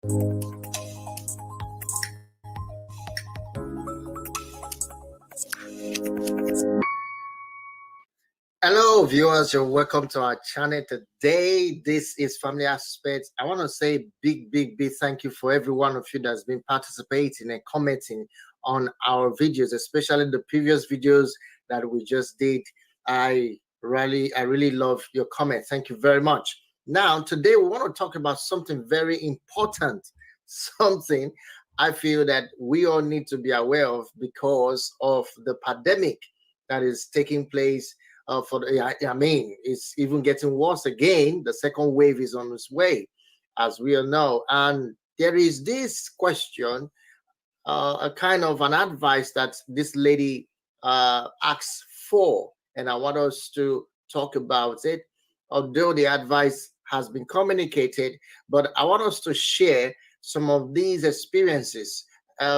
Hello, viewers. You're welcome to our channel today. This is Family Aspects. I want to say big thank you for every one of you that's been participating and commenting on our videos, especially the previous videos that we just did. I really love your comment. Thank you very much. Now, today we want to talk about something very important, something I feel that we all need to be aware of because of the pandemic that is taking place. It's even getting worse again. The second wave is on its way, as we all know. And there is this question, a kind of an advice that this lady asks for, and I want us to talk about it. Although the advice has been communicated, but I want us to share some of these experiences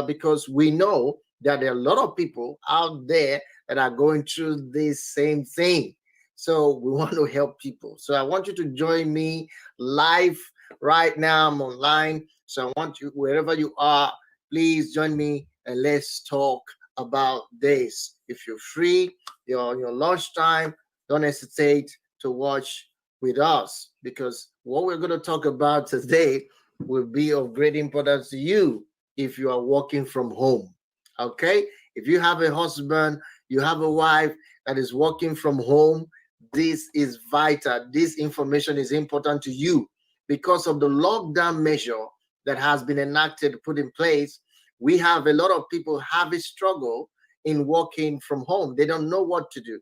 because we know that there are a lot of people out there that are going through this same thing. So we want to help people. So I want you to join me live right now. I'm online. So I want you, wherever you are, please join me and let's talk about this. If you're free, you're on your lunchtime, don't hesitate to watch with us because what we're going to talk about today will be of great importance to you if you are working from home. Okay? If you have a husband, you have a wife that is working from home, this is vital. This information is important to you because of the lockdown measure that has been enacted, put in place. We have a lot of people have a struggle in working from home. They don't know what to do.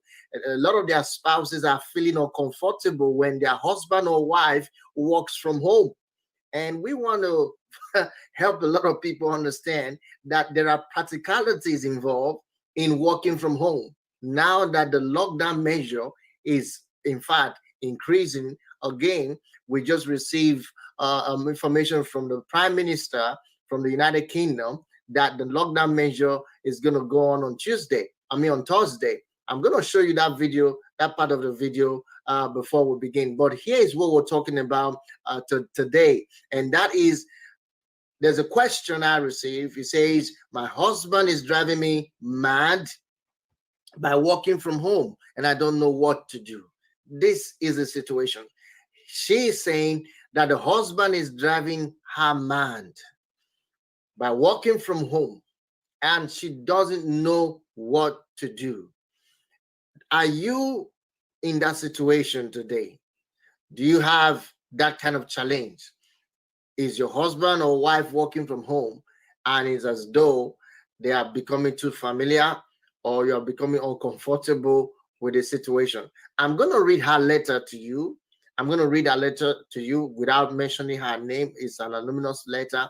A lot of their spouses are feeling uncomfortable when their husband or wife works from home. And we want to help a lot of people understand that there are practicalities involved in working from home. Now that the lockdown measure is, in fact, increasing again, we just received information from the Prime Minister from the United Kingdom that the lockdown measure is going to go on Thursday. I'm going to show you that video, that part of the video before we begin. But here is what we're talking about today, and that is there's a question I received. It says, my husband is driving me mad by working from home and I don't know what to do. This is the situation. She is saying that the husband is driving her mad by working from home and she doesn't know what to do. Are you in that situation today? Do you have that kind of challenge? Is your husband or wife working from home and it's as though they are becoming too familiar or you are becoming uncomfortable with the situation? I'm going to read her letter to you. I'm going to read her letter to you without mentioning her name. It's an anonymous letter.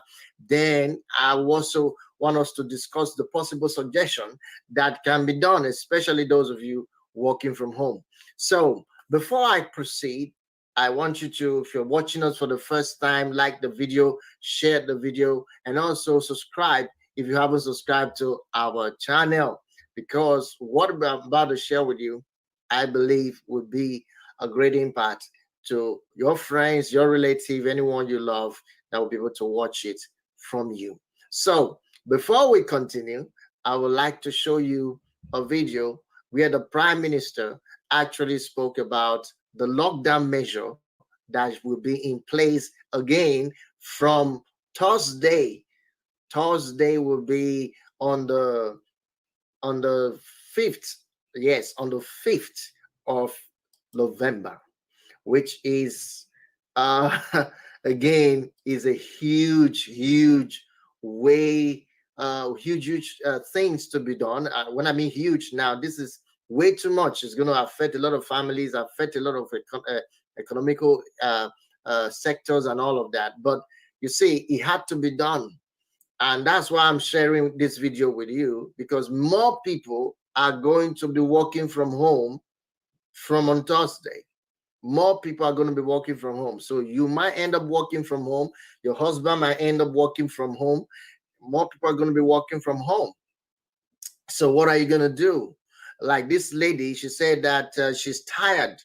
Then I also want us to discuss the possible suggestion that can be done, especially those of you working from home. So before I proceed, I want you to, if you're watching us for the first time, like the video, share the video, and also subscribe if you haven't subscribed to our channel, because what I'm about to share with you, I believe would be a great impact to your friends, your relative, anyone you love that will be able to watch it from you. So before we continue, I would like to show you a video where the Prime Minister actually spoke about the lockdown measure that will be in place again from Thursday. Thursday will be on the 5th. Yes, on the 5th of November, which is again is a huge way, huge things to be done. When I mean huge, now this is way too much. It's going to affect a lot of families, affect a lot of economical sectors and all of that. But you see, it had to be done. And that's why I'm sharing this video with you, because more people are going to be working from home from on Thursday. More people are going to be working from home. So you might end up working from home. Your husband might end up working from home. More people are going to be working from home. So what are you going to do? Like this lady, she said that she's tired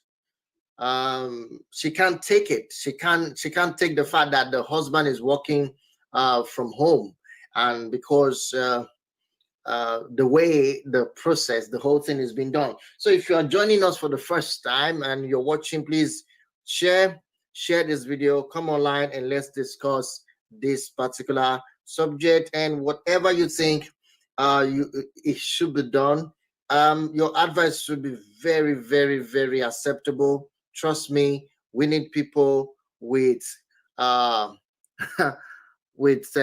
she can't take it. She can't take the fact that the husband is working from home, and because the way the process, the whole thing is being done. So if you are joining us for the first time and you're watching, please share this video, come online, and let's discuss this particular subject, and whatever you think it should be done. Your advice should be very, very, very acceptable. Trust me, we need people with with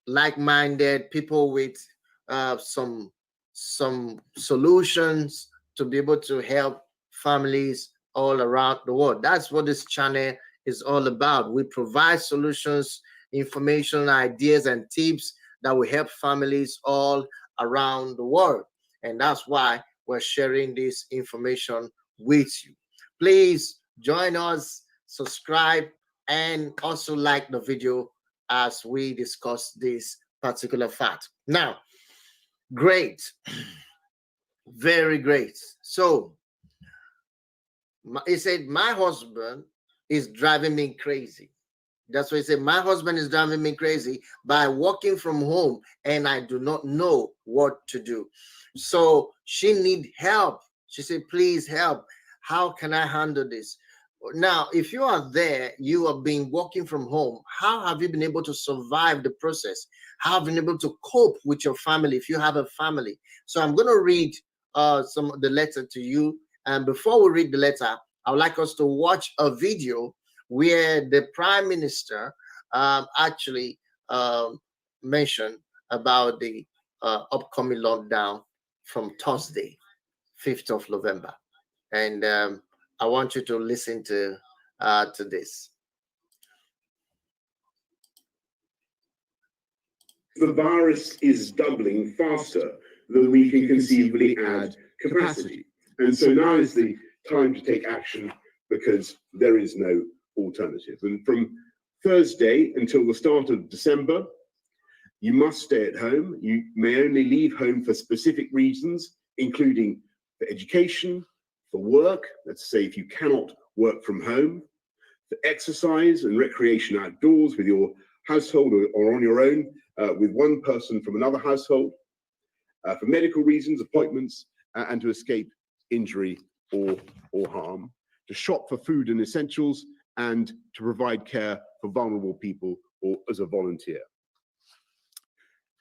like-minded people, with some solutions to be able to help families all around the world. That's what this channel is all about. We provide solutions, information, ideas, and tips that will help families all around the world, and that's why we're sharing this information with you. Please join us, subscribe, and also like the video as we discuss this particular fact. Now, great, very great. So he said, my husband is driving me crazy. That's what he said. My husband is driving me crazy by working from home, and I do not know what to do. So she need help. She said, please help. How can I handle this? Now, if you are there, you have been working from home. How have you been able to survive the process? How have you been able to cope with your family if you have a family? So I'm going to read some of the letter to you. And before we read the letter, I would like us to watch a video where the Prime Minister actually mentioned about the upcoming lockdown from Thursday, 5th of November. And I want you to listen to this. The virus is doubling faster than we can conceivably add capacity. And so now is the time to take action, because there is no alternative. And from Thursday until the start of December, you must stay at home. You may only leave home for specific reasons, including for education, for work, let's say if you cannot work from home, for exercise and recreation outdoors with your household, or on your own with one person from another household, for medical reasons, appointments, and to escape injury or harm, to shop for food and essentials, and to provide care for vulnerable people, or as a volunteer.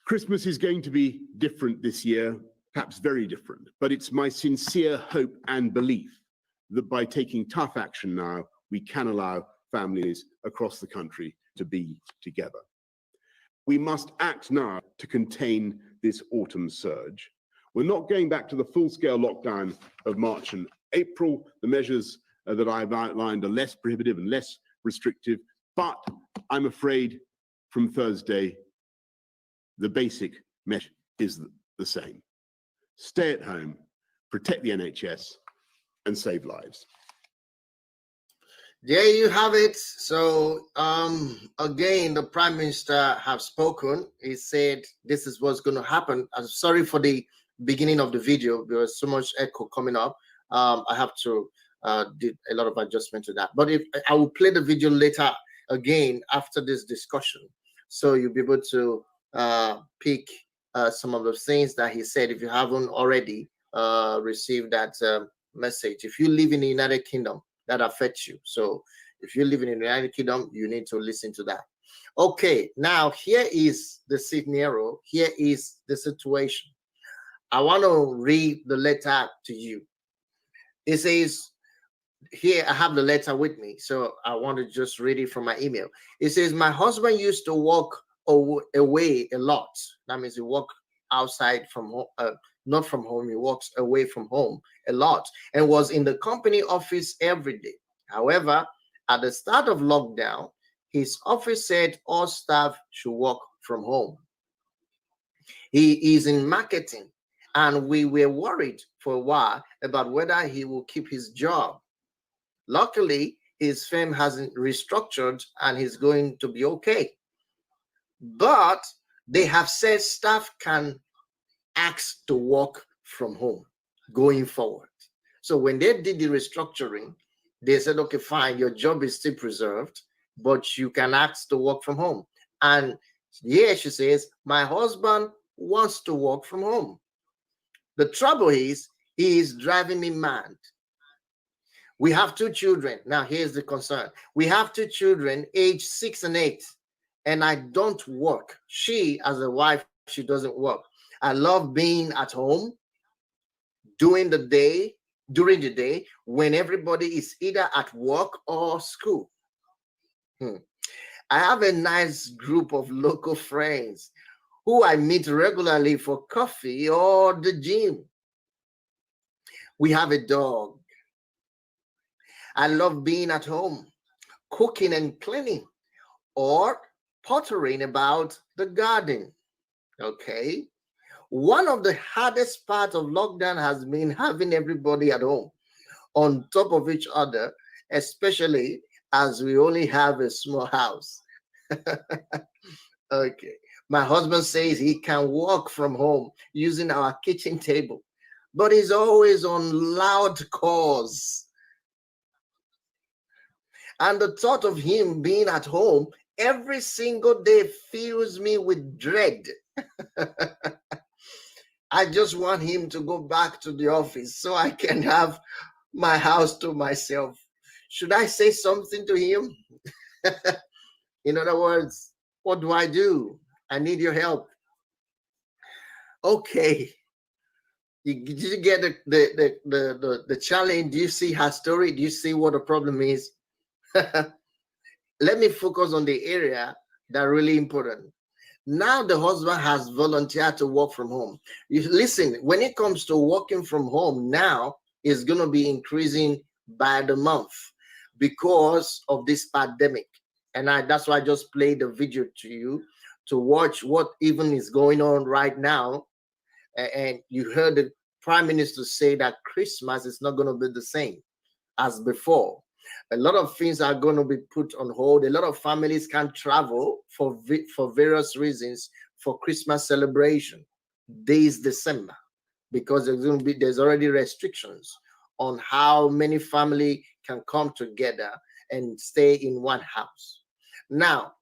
Christmas is going to be different this year, perhaps very different, but it's my sincere hope and belief that by taking tough action now, we can allow families across the country to be together. We must act now to contain this autumn surge. We're not going back to the full-scale lockdown of March and April. The measures that I've outlined are less prohibitive and less restrictive, but I'm afraid from Thursday, the basic measure is the same. Stay at home, protect the NHS, and save lives. There you have it. So again, the Prime Minister have spoken. He said this is what's going to happen. I'm sorry for the beginning of the video. There was so much echo coming up. I have to did a lot of adjustment to that. But if I will play the video later again after this discussion, so you'll be able to pick some of the things that he said if you haven't already received that message. If you live in the United Kingdom, that affects you. So if you live in the United Kingdom, you need to listen to that. Okay, now here is the scenario. Here is the situation. I want to read the letter to you. It says, here I have the letter with me, so I want to just read it from my email. It says, my husband used to walk away a lot. That means he walked outside from home, not from home. He walks away from home a lot and was in the company office every day. However, at the start of lockdown, his office said all staff should work from home. He is in marketing, and we were worried for a while about whether he will keep his job. Luckily, his firm hasn't restructured and he's going to be okay. But they have said staff can ask to work from home going forward. So when they did the restructuring, they said, okay, fine, your job is still preserved, but you can ask to work from home. And here she says, my husband wants to work from home. The trouble is, he is driving me mad. We have 2 children. Now, here's the concern. We have 2 children, age 6 and 8, and I don't work. She, as a wife, she doesn't work. I love being at home during the day when everybody is either at work or school. I have a nice group of local friends who I meet regularly for coffee or the gym. We have a dog. I love being at home, cooking and cleaning, or pottering about the garden. Okay. One of the hardest parts of lockdown has been having everybody at home on top of each other, especially as we only have a small house. Okay. My husband says he can work from home using our kitchen table, but he's always on loud calls. And the thought of him being at home every single day fills me with dread. I just want him to go back to the office so I can have my house to myself. Should I say something to him? In other words, what do? I need your help. Okay. Did you get the challenge? Do you see her story? Do you see what the problem is? Let me focus on the area that are really important. Now the husband has volunteered to work from home. You listen, when it comes to working from home now, it's going to be increasing by the month because of this pandemic. And that's why I just played the video to you to watch what even is going on right now. And you heard the Prime Minister say that Christmas is not going to be the same as before. A lot of things are going to be put on hold. A lot of families can't travel for various reasons for Christmas celebration this December, because there's already restrictions on how many family can come together and stay in one house. Now,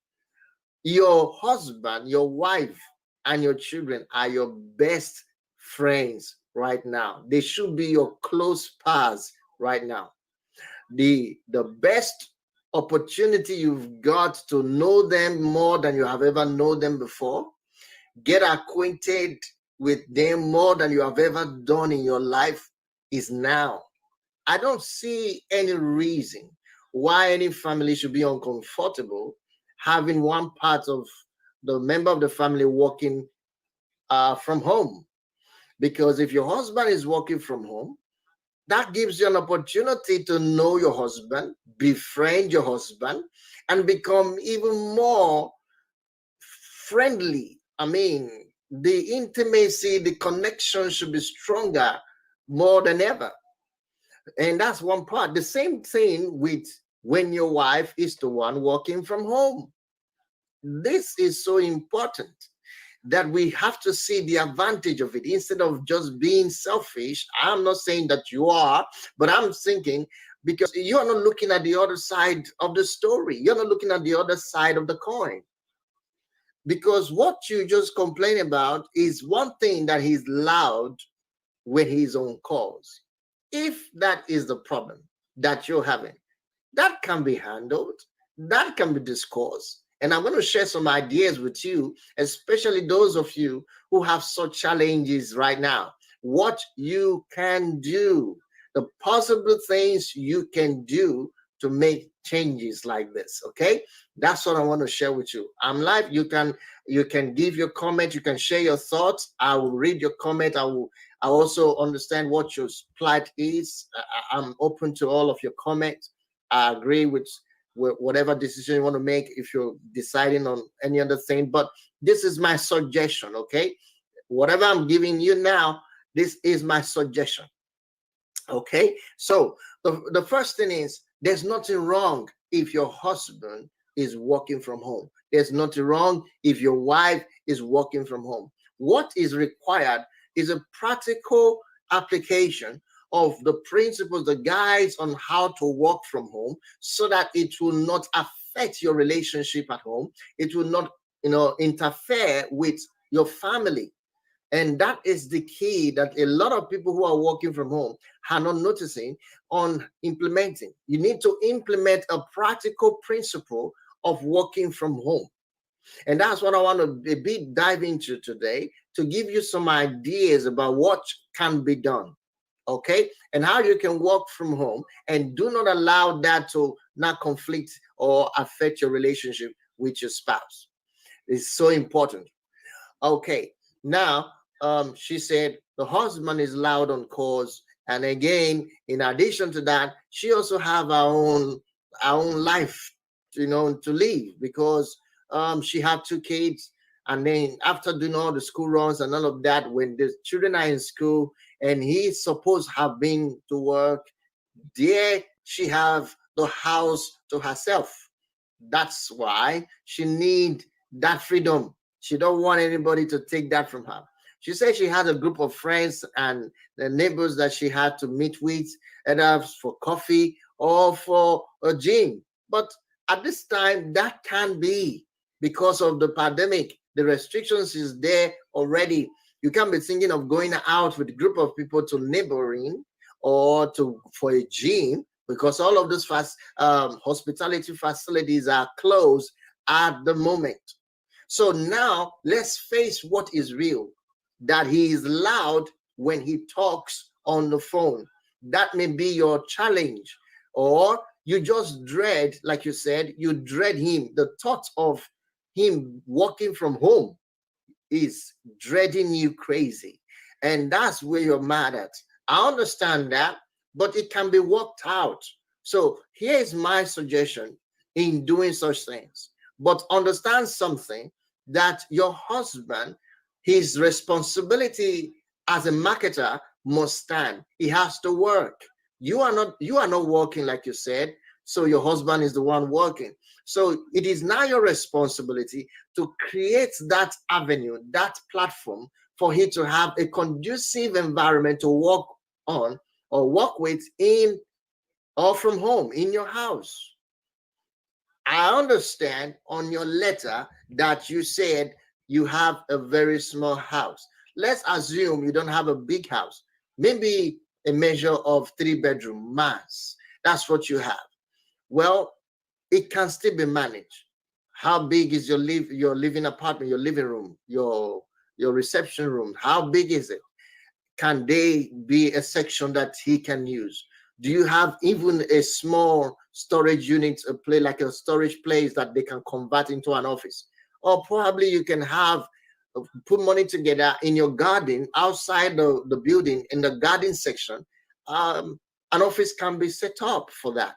your husband, your wife, and your children are your best friends right now. They should be your close pals right now. The best opportunity you've got to know them more than you have ever known them before, get acquainted with them more than you have ever done in your life is now. I don't see any reason why any family should be uncomfortable having one part of the member of the family working from home. Because if your husband is working from home, that gives you an opportunity to know your husband, befriend your husband, and become even more friendly. I mean, the intimacy, the connection should be stronger more than ever. And that's one part. The same thing with when your wife is the one working from home. This is so important that we have to see the advantage of it instead of just being selfish. I'm not saying that you are, but I'm thinking because you're not looking at the other side of the story. You're not looking at the other side of the coin. Because what you just complain about is one thing that he's loud when he's on calls. If that is the problem that you're having, that can be handled, that can be discussed. And I'm going to share some ideas with you, especially those of you who have such challenges right now. What you can do, the possible things you can do to make changes like this. Okay, that's what I want to share with you. I'm live. You can give your comment. You can share your thoughts. I will read your comment. I also understand what your plight is. I'm open to all of your comments. I agree with whatever decision you want to make if you're deciding on any other thing. But this is my suggestion, okay? Whatever I'm giving you now, this is my suggestion, okay? So the first thing is, there's nothing wrong if your husband is working from home. There's nothing wrong if your wife is working from home. What is required is a practical application of the principles, the guides on how to work from home, so that it will not affect your relationship at home. It will not, interfere with your family. And that is the key that a lot of people who are working from home are not noticing on implementing. You need to implement a practical principle of working from home. And that's what I want to dive into today, to give you some ideas about what can be done, okay? And how you can work from home and do not allow that to not conflict or affect your relationship with your spouse. It's so important. Okay, now she said the husband is loud on calls, and again, in addition to that, she also have her own life, to live, because she had 2 kids, and then after doing all the school runs and all of that, when the children are in school and he's supposed to have been to work, there she have the house to herself. That's why she need that freedom. She don't want anybody to take that from her. She said she had a group of friends and the neighbors that she had to meet with, either for coffee or for a gym. But at this time, that can't be because of the pandemic. The restrictions is there already. You can't be thinking of going out with a group of people to neighboring or for a gym, because all of those hospitality facilities are closed at the moment. So now let's face what is real, that he is loud when he talks on the phone. That may be your challenge, or you just dread, like you said, you dread him. The thought of him working from home is dreading you crazy, and that's where you're mad at. I understand that, but it can be worked out. So here's my suggestion in doing such things. But understand something, that your husband, his responsibility as a marketer must stand. He has to work. You are not working, like you said, so your husband is the one working. So it is now your responsibility to create that avenue, that platform, for him to have a conducive environment to work on or work with in or from home in your house. I understand on your letter that you said you have a very small house. Let's assume you don't have a big house, maybe a measure of 3 bedroom max. That's what you have. Well, it can still be managed. How big is your living apartment, your living room, your reception room? How big is it? Can they be a section that he can use? Do you have even a small storage unit, a play like a storage place that they can convert into an office? Or probably you can have put money together in your garden, outside the building, in the garden section. An office can be set up for that.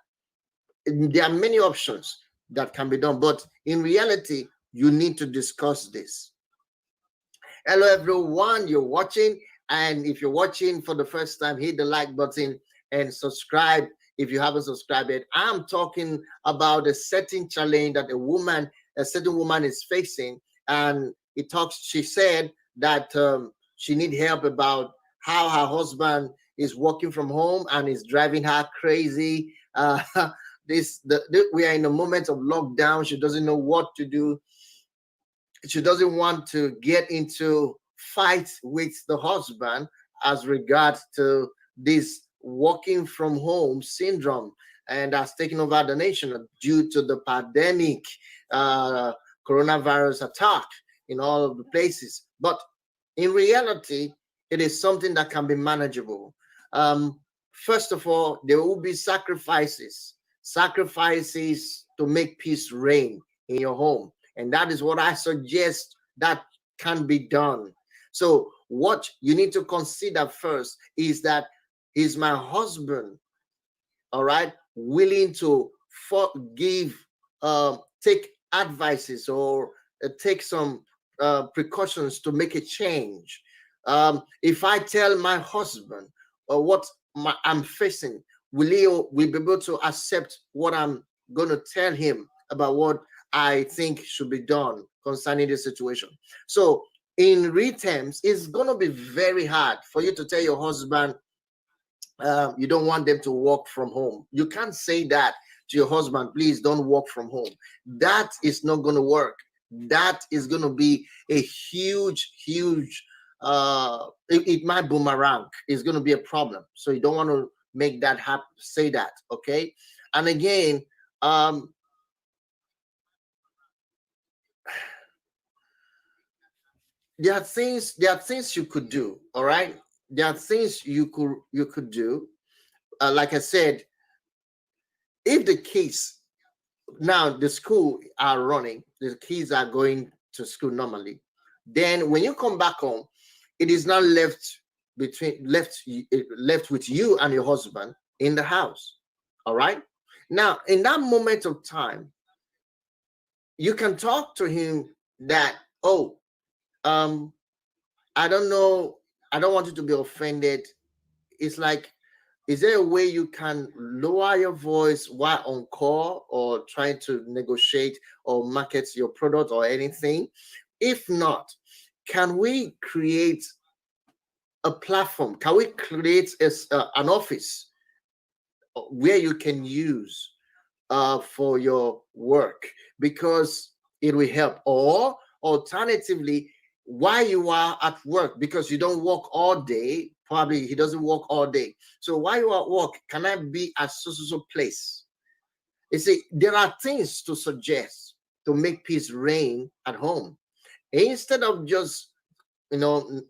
There are many options that can be done, but in reality, you need to discuss this. Hello, everyone. You're watching. And if you're watching for the first time, hit the like button and subscribe if you haven't subscribed yet. I'm talking about a certain challenge that a certain woman is facing. And she said that she need help about how her husband is working from home and is driving her crazy. We are in a moment of lockdown. She doesn't know what to do. She doesn't want to get into fights with the husband as regards to this working from home syndrome, and that's taken over the nation due to the pandemic, coronavirus attack in all of the places. But in reality, it is something that can be manageable. First of all, there will be sacrifices to make peace reign in your home. And that is what I suggest that can be done. So what you need to consider first is that, is my husband, all right, willing to forgive, take advices, or take some precautions to make a change? If I tell my husband what I'm facing, will be able to accept what I'm going to tell him about what I think should be done concerning the situation? So in real terms, it's going to be very hard for you to tell your husband You don't want them to work from home. You can't say that to your husband, please don't work from home. That is not going to work. That is going to be a huge, it might boomerang. It's going to be a problem. So you don't want to make that happen, say that, okay? And again, there are things you could do, all right? There are things you could do. Like I said, if the kids now the school are running, the kids are going to school normally, then when you come back home, it is not left with you and your husband in the house. All right. Now, in that moment of time, you can talk to him that, oh, I don't know, I don't want you to be offended. It's like, is there a way you can lower your voice while on call or trying to negotiate or market your product or anything? If not, can we create a platform? Can we create an office where you can use for your work? Because it will help. Or alternatively, while you are at work, because you don't work all day, probably he doesn't work all day. So while you are at work, can I be at so place? You see, there are things to suggest to make peace reign at home. Instead of just, you know,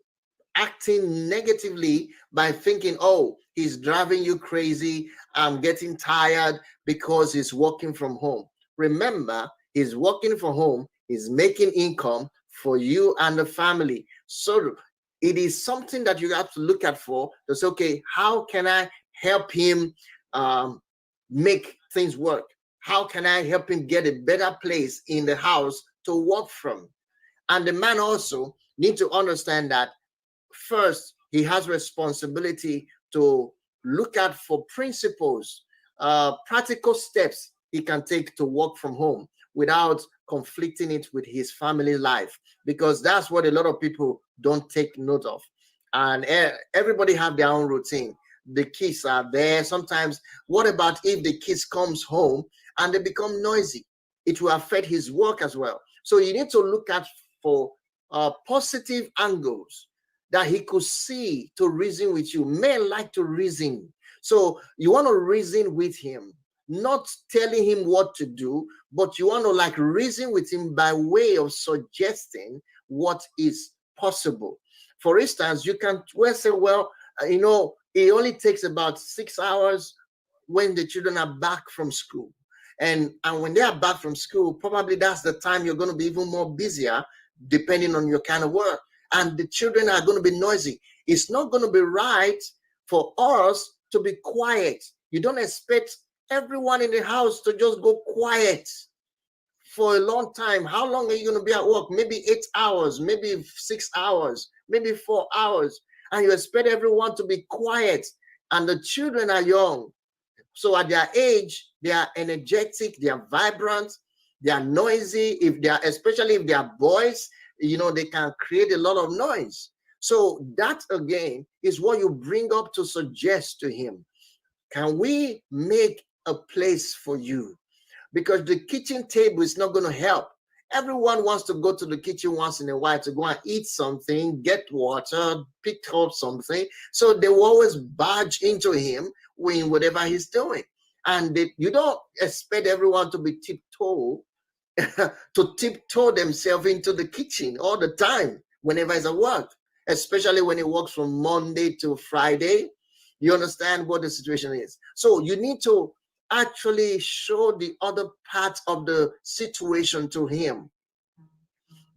acting negatively by thinking, oh, he's driving you crazy, I'm getting tired because he's working from home. Remember, he's working from home, he's making income for you and the family. So it is something that you have to look at for to say, okay, how can I help him make things work? How can I help him get a better place in the house to work from? And the man also need to understand that first, he has responsibility to look at for principles, practical steps he can take to work from home without conflicting it with his family life, because that's what a lot of people don't take note of. And everybody have their own routine. The kids are there. Sometimes, what about if the kids comes home and they become noisy? It will affect his work as well. So you need to look at for positive angles that he could see to reason with you. Men like to reason. So you want to reason with him, not telling him what to do, but you want to like reason with him by way of suggesting what is possible. For instance, you can well say, well, it only takes about 6 hours when the children are back from school. And when they are back from school, probably that's the time you're going to be even more busier, depending on your kind of work. And the children are going to be noisy. It's not going to be right for us to be quiet. You don't expect everyone in the house to just go quiet for a long time. How long are you going to be at work? Maybe 8 hours, maybe 6 hours, maybe 4 hours. And you expect everyone to be quiet. And the children are young. So at their age, they are energetic, they are vibrant, they are noisy. Especially if they are boys, they can create a lot of noise. So that again is what you bring up to suggest to him. Can we make a place for you? Because the kitchen table is not going to help. Everyone wants to go to the kitchen once in a while to go and eat something, get water, pick up something. So they will always barge into him in whatever he's doing. And you don't expect everyone to be tiptoe themselves into the kitchen all the time whenever he's at work, especially when he works from Monday to Friday. You understand what the situation is. So you need to actually show the other part of the situation to him.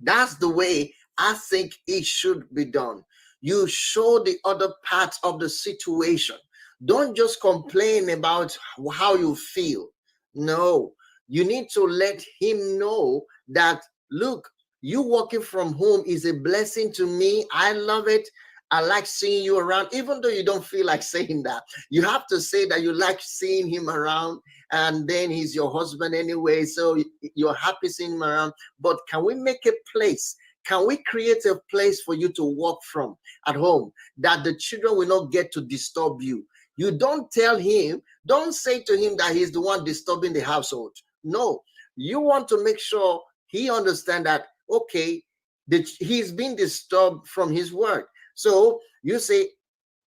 That's the way I think it should be done. You show the other part of the situation. Don't just complain about how you feel. No, you need to let him know that, look, you working from home is a blessing to me. I love it. I like seeing you around, even though you don't feel like saying that. You have to say that you like seeing him around, and then he's your husband anyway, so you're happy seeing him around. But can we make a place? Can we create a place for you to work from at home that the children will not get to disturb you? You don't tell him, don't say to him that he's the one disturbing the household. No, you want to make sure he understands that, okay, that he's being disturbed from his work. So you say,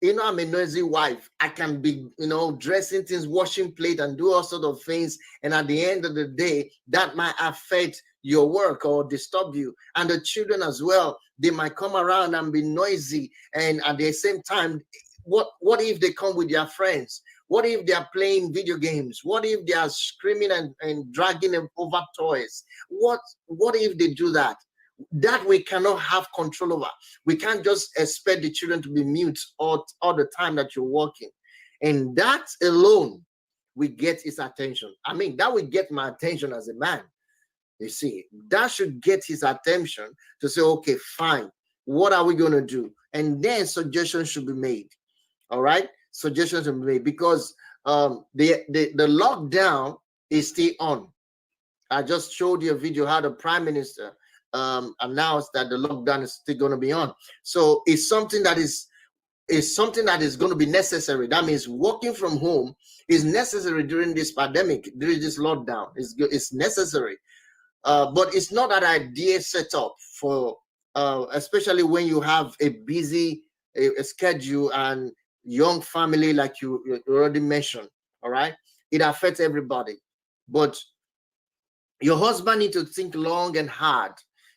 I'm a noisy wife. I can be, dressing things, washing plate, and do all sort of things. And at the end of the day, that might affect your work or disturb you. And the children as well, they might come around and be noisy. And at the same time, what if they come with their friends? What if they are playing video games? What if they are screaming and dragging them over toys? What if they do that? That we cannot have control over. We can't just expect the children to be mute all the time that you're working. And that alone will get his attention. I mean, that will get my attention as a man. You see, that should get his attention to say, okay, fine, what are we going to do? And then suggestions should be made. All right, suggestions should be made, because the lockdown is still on. I just showed you a video how the Prime Minister announced that the lockdown is still going to be on. So it's something that is going to be necessary. That means working from home is necessary during this pandemic, during this lockdown. It's necessary. But it's not an idea set up for, especially when you have a busy a schedule and young family, like you already mentioned. All right, it affects everybody. But your husband needs to think long and hard.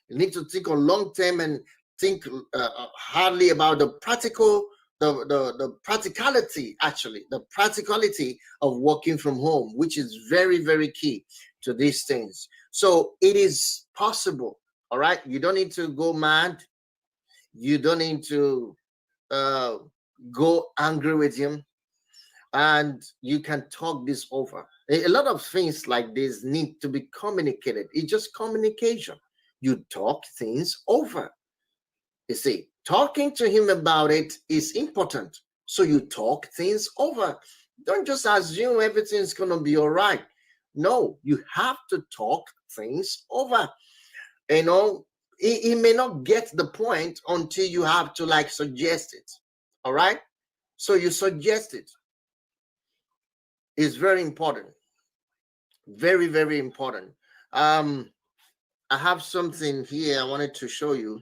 You need to think on long term and think hardly about the practicality, actually, the practicality of working from home, which is very, very key to these things. So it is possible. All right, you don't need to go mad. You don't need to go angry with him, and you can talk this over. A lot of things like this need to be communicated. It's just communication. You talk things over. You see, talking to him about it is important. So you talk things over. Don't just assume everything's going to be all right. No, you have to talk things over. He may not get the point until you have to suggest it. All right. So you suggest it. It's very important. Very, very important. I have something here I wanted to show you.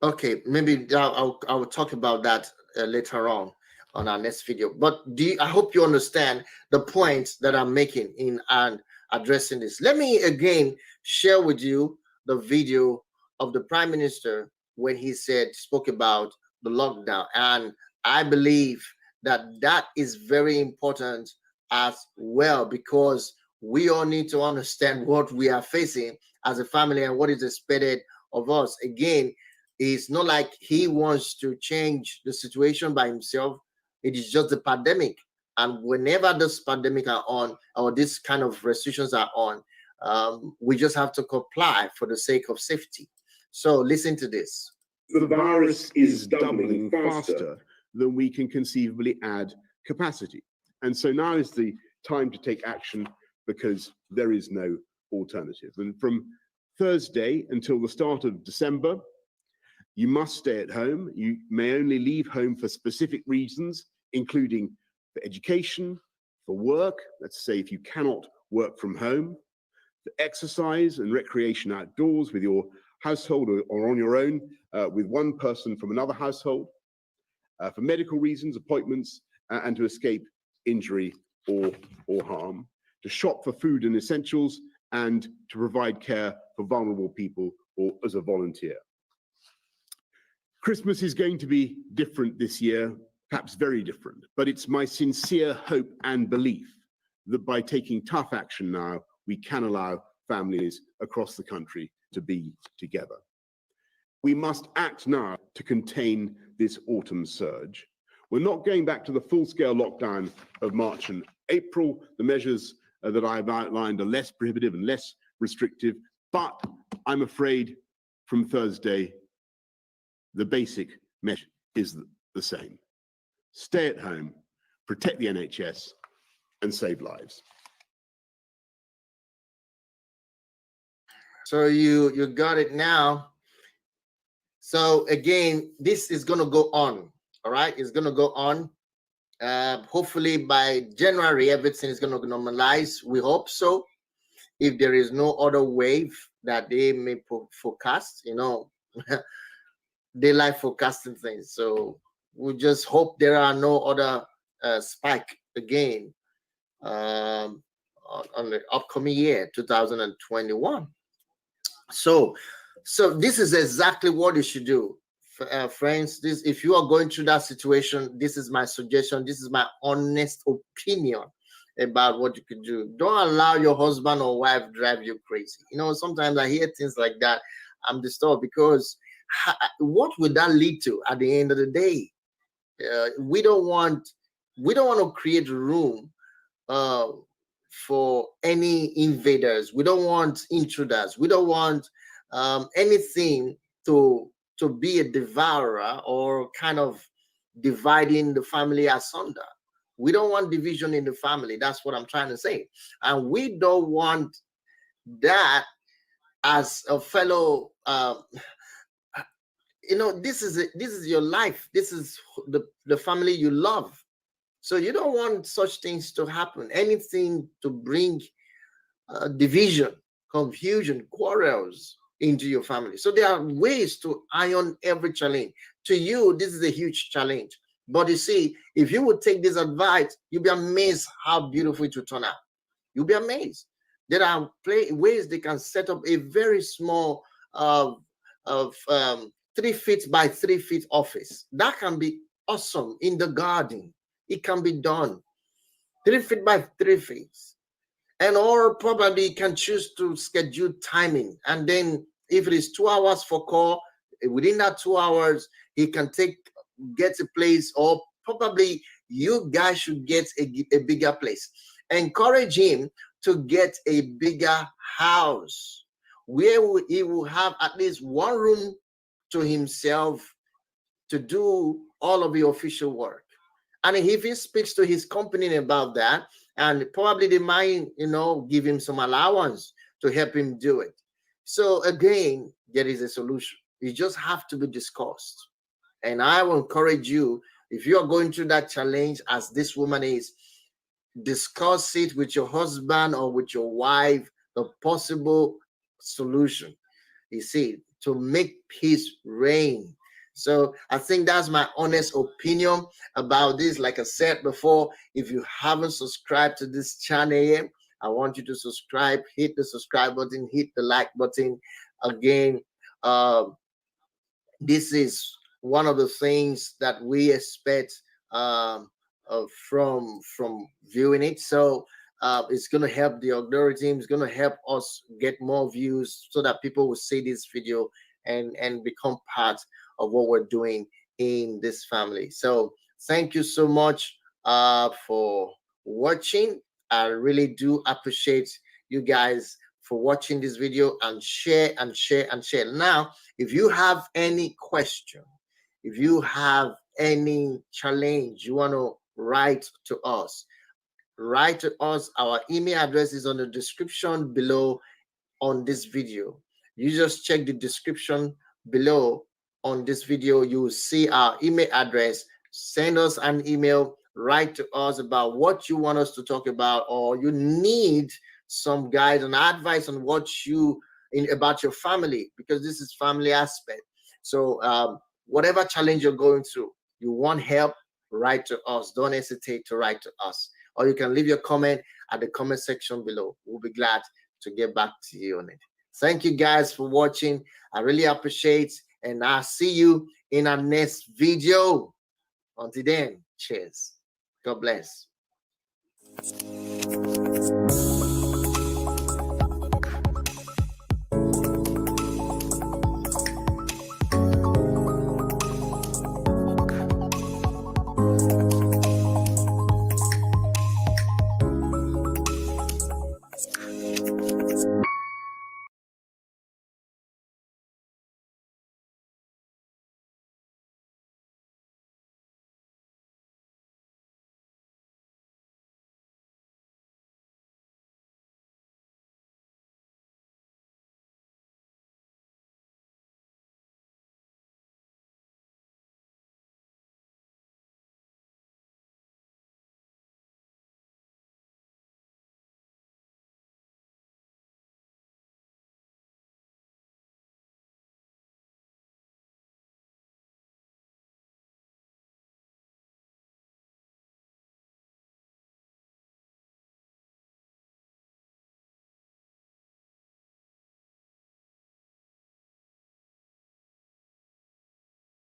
Okay, maybe I'll talk about that later on our next video. But I hope you understand the point that I'm making in and addressing this. Let me again share with you the video of the Prime Minister when he spoke about the lockdown, and I believe that is very important as well, because we all need to understand what we are facing as a family and what is expected of us. Again, it's not like he wants to change the situation by himself. It is just the pandemic. And whenever this pandemic are on, or this kind of restrictions are on, we just have to comply for the sake of safety. So listen to this. The virus is doubling faster than we can conceivably add capacity. And so now is the time to take action, because there is no alternative. And from Thursday until the start of December, you must stay at home. You may only leave home for specific reasons, including for education, for work. Let's say if you cannot work from home, for exercise and recreation outdoors with your household or on your own with one person from another household, for medical reasons, appointments, and to escape injury or harm, to shop for food and essentials, and to provide care for vulnerable people or as a volunteer. Christmas is going to be different this year, perhaps very different, but it's my sincere hope and belief that by taking tough action now, we can allow families across the country to be together. We must act now to contain this autumn surge. We're not going back to the full-scale lockdown of March and April. The measures that I've outlined are less prohibitive and less restrictive, but I'm afraid from Thursday, the basic message is the same. Stay at home, protect the NHS, and save lives. So you got it now. So again, this is gonna go on. All right, it's gonna go on. Hopefully by January, everything is gonna normalize. We hope so. If there is no other wave that they may forecast, daylight forecasting things. So we just hope there are no other spike again on the upcoming year, 2021. So this is exactly what you should do, friends. This, if you are going through that situation, this is my suggestion. This is my honest opinion about what you could do. Don't allow your husband or wife drive you crazy. Sometimes I hear things like that. I'm disturbed because what would that lead to at the end of the day? We don't want to create room uh, for any invaders. We don't want intruders. We don't want anything to be a devourer or kind of dividing the family asunder. We don't want division in the family. That's what I'm trying to say. And we don't want that as a fellow. This is your life. This is the family you love. So you don't want such things to happen. Anything to bring division, confusion, quarrels into your family. So there are ways to iron every challenge. To you, this is a huge challenge. But you see, if you would take this advice, you'll be amazed how beautiful it will turn out. You'll be amazed. There are ways they can set up a very small of 3 feet by 3 feet office. That can be awesome in the garden. It can be done 3 feet by 3 feet. And or probably can choose to schedule timing. And then if it is 2 hours for call, within that 2 hours, he can get a place, or probably you guys should get a bigger place. Encourage him to get a bigger house where he will have at least one room to himself to do all of the official work. And if he speaks to his company about that, and probably they might, give him some allowance to help him do it. So again, there is a solution. It just have to be discussed. And I will encourage you, if you are going through that challenge as this woman is, discuss it with your husband or with your wife, the possible solution, you see, to make peace reign. So I think that's my honest opinion about this. Like I said before, if you haven't subscribed to this channel, I want you to subscribe, hit the subscribe button, hit the like button. Again, this is one of the things that we expect from viewing it. So it's going to help the algorithm. It's going to help us get more views so that people will see this video and become part of what we're doing in this family. So thank you so much for watching. I really do appreciate you guys for watching this video, and share and share and share. Now, if you have any question, if you have any challenge you want to write to us, write to us. Our email address is on the description below on this video. You just check the description below on this video. You will see our email address. Send us an email, write to us about what you want us to talk about, or you need some guidance and advice on what about your family, because this is family aspect. So whatever challenge you're going through, you want help, write to us. Don't hesitate to write to us, or you can leave your comment at the comment section below. We'll be glad to get back to you on it. Thank you guys for watching. I really appreciate, and I'll see you in our next video. Until then, cheers. God bless.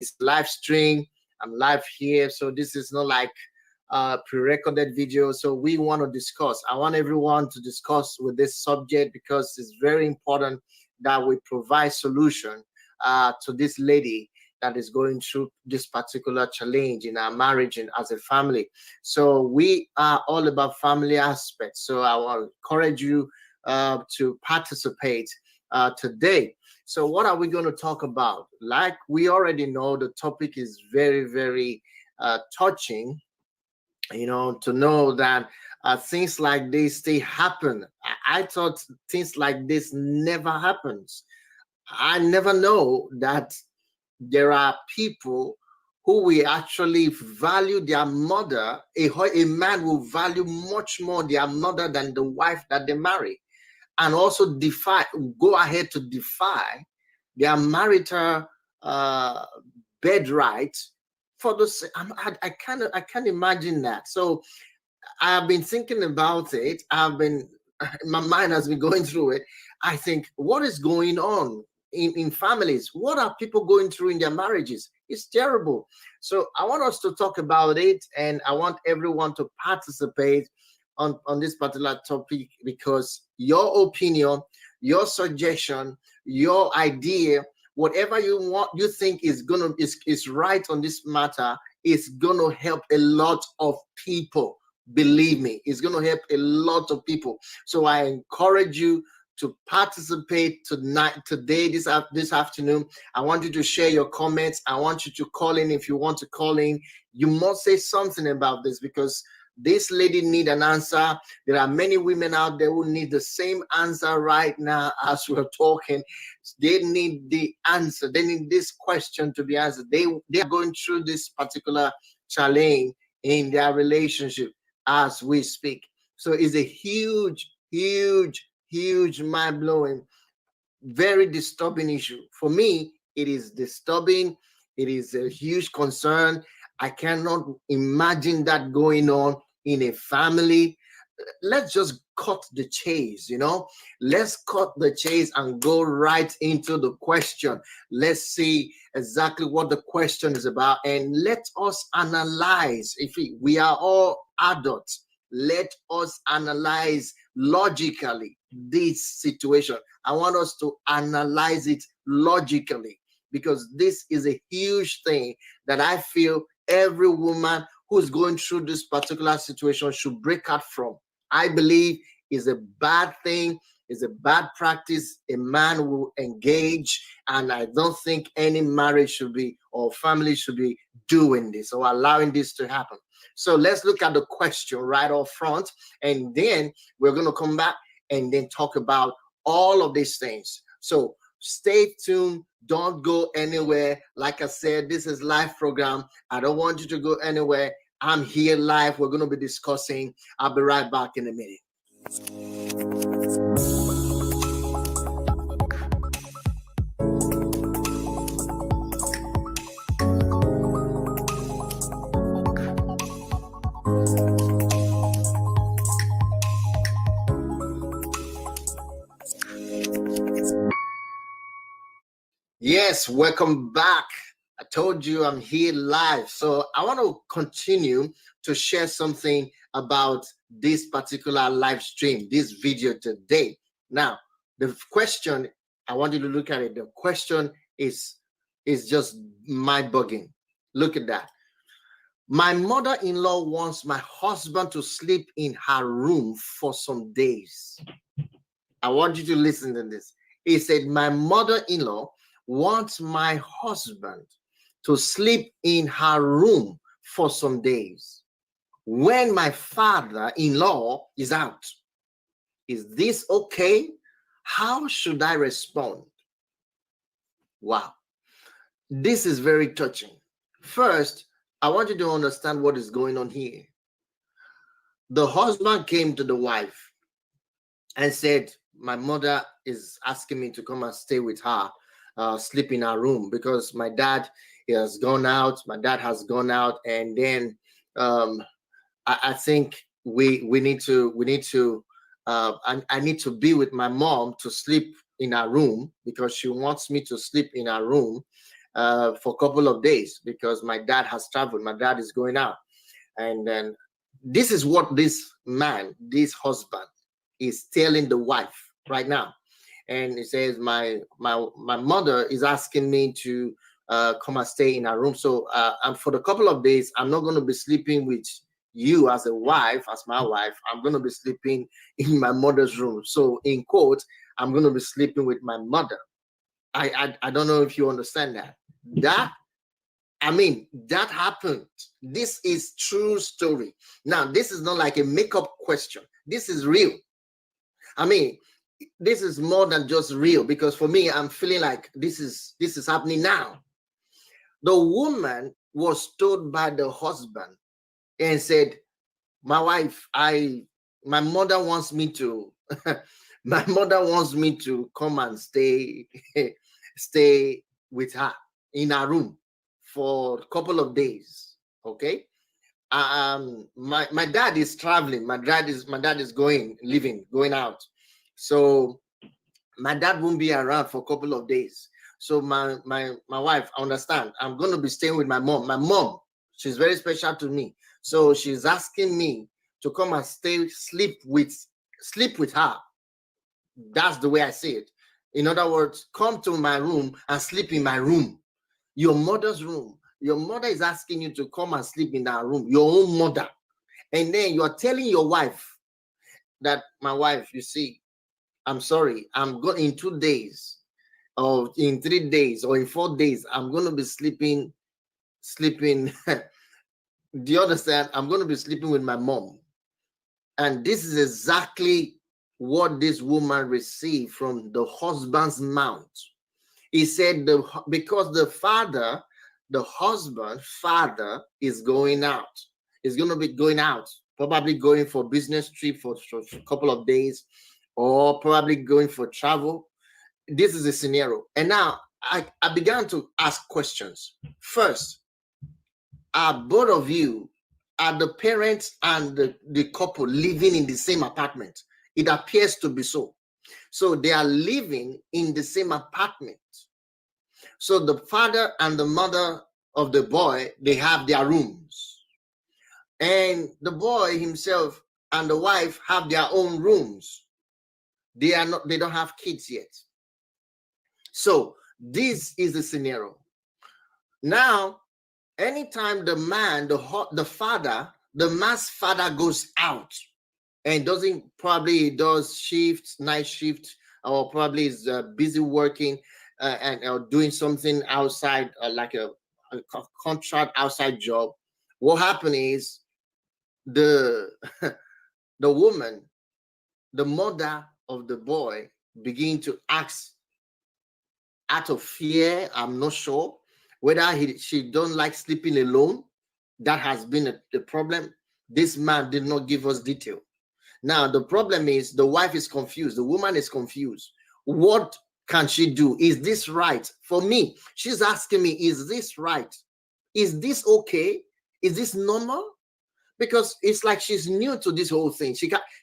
It's live stream. I'm live here, so this is not like pre-recorded video. So we want to discuss. I want everyone to discuss with this subject because it's very important that we provide solution to this lady that is going through this particular challenge in our marriage and as a family. So we are all about family aspects. So I will encourage you to participate today. So what are we going to talk about? Like we already know, the topic is very, very touching, you know, to know that things like this, they happen. I thought things like this never happens. I never know that there are people who will actually value their mother. A man will value much more their mother than the wife that they marry, and also go ahead to defy their marital birthright for the. I can't imagine that. So I've been thinking about it. My mind has been going through it. I think, what is going on in families? What are people going through in their marriages? It's terrible. So I want us to talk about it, and I want everyone to participate on this particular topic, because your opinion, your suggestion, your idea, whatever you think is right on this matter, is gonna help a lot of people. Believe me, it's gonna help a lot of people. So I encourage you to participate today, this afternoon. I want you to share your comments. I want you to call in. If you want to call in, you must say something about this, because this lady need an answer. There are many women out there who need the same answer right now as we're talking. They need the answer. They need this question to be answered. They are going through this particular challenge in their relationship as we speak. So it's a huge, huge, huge, mind-blowing, very disturbing issue. For me, it is disturbing. It is a huge concern. I cannot imagine that going on in a family. Let's just cut the chase, let's cut the chase and go right into the question. Let's see exactly what the question is about, and let us analyze. If we are all adults, let us analyze logically this situation. I want us to analyze it logically, because this is a huge thing that I feel every woman who's going through this particular situation should break out from. I believe is a bad thing, is a bad practice a man will engage, and I don't think any marriage should be, or family should be, doing this or allowing this to happen. So let's look at the question right up front, and then we're going to come back and then talk about all of these things. So stay tuned. Don't go anywhere. Like I said, this is live program. I don't want you to go anywhere. I'm here live. We're going to be discussing. I'll be right back in a minute. Yes, welcome back. I told you I'm here live. So I want to continue to share something about this particular live stream, this video today. Now, the question, I want you to look at it. The question is just mind-boggling. Look at that. My mother-in-law wants my husband to sleep in her room for some days. I want you to listen to this. He said, my mother-in-law wants my husband to sleep in her room for some days when my father-in-law is out. Is this okay? How should I respond? Wow. This is very touching. First, I want you to understand what is going on here. The husband came to the wife and said, my mother is asking me to come and stay with her, sleep in her room, because my dad has gone out. My dad has gone out, and then I think we need to. I need to be with my mom to sleep in her room, because she wants me to sleep in her room. for a couple of days because my dad has traveled. My dad is going out. And then this is what this man, this husband, is telling the wife right now. And he says, my mother is asking me to come and stay in her room. So and for the couple of days, I'm not going to be sleeping with you as a wife, as my wife. I'm going to be sleeping in my mother's room. So in quote, I'm going to be sleeping with my mother. I don't know if you understand that. That happened. This is true story. Now, this is not like a makeup question. This is real. I mean, this is more than just real, because for me, I'm feeling like this is happening now. The woman was told by the husband and said, my wife, my mother wants me to my mother wants me to come and stay with her in her room for a couple of days. Okay. My dad is traveling. My dad is going out. So my dad won't be around for a couple of days. So my wife, I understand, I'm going to be staying with my mom. My mom, she's very special to me. So she's asking me to come and sleep with her. That's the way I see it. In other words, come to my room and sleep in my room. Your mother's room. Your mother is asking you to come and sleep in her room, your own mother. And then you're telling your wife that, my wife, you see, I'm sorry, I'm going in 2 days, or in 3 days, or in 4 days, I'm going to be sleeping. Do you understand? I'm going to be sleeping with my mom. And this is exactly what this woman received from the husband's mouth. He said, because the husband father is going out. He's going to be going out, probably going for business trip for a couple of days, or probably going for travel. This is a scenario. And now I began to ask questions. First, are both of you, are the parents and the couple living in the same apartment? It appears to be so. So they are living in the same apartment. So the father and the mother of the boy, they have their rooms. And the boy himself and the wife have their own rooms. They don't have kids yet. So this is the scenario. Now, anytime the man, the father, the man's father goes out and does night shift, or probably is busy working and doing something outside, like a contract outside job, what happened is the woman, the mother of the boy, begin to ask out of fear. I'm not sure whether she don't like sleeping alone. That has been the problem. This man did not give us detail. Now, the problem is the wife is confused. The woman is confused. What can she do? Is this right? For me, she's asking me, is this right? Is this okay? Is this normal? Because it's like she's new to this whole thing.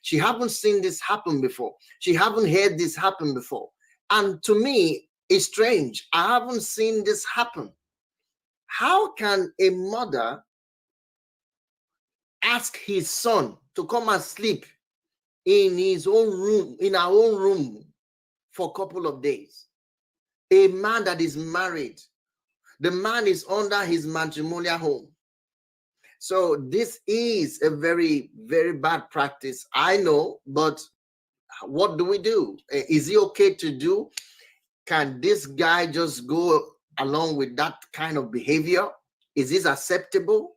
She haven't seen this happen before. She haven't heard this happen before. And to me, it's strange. I haven't seen this happen. How can a mother ask his son to come and sleep in his own room, in our own room, for a couple of days? A man that is married, the man is under his matrimonial home. So this is a very, very bad practice, I know, but what do we do? Is it okay to do? Can this guy just go along with that kind of behavior? Is this acceptable?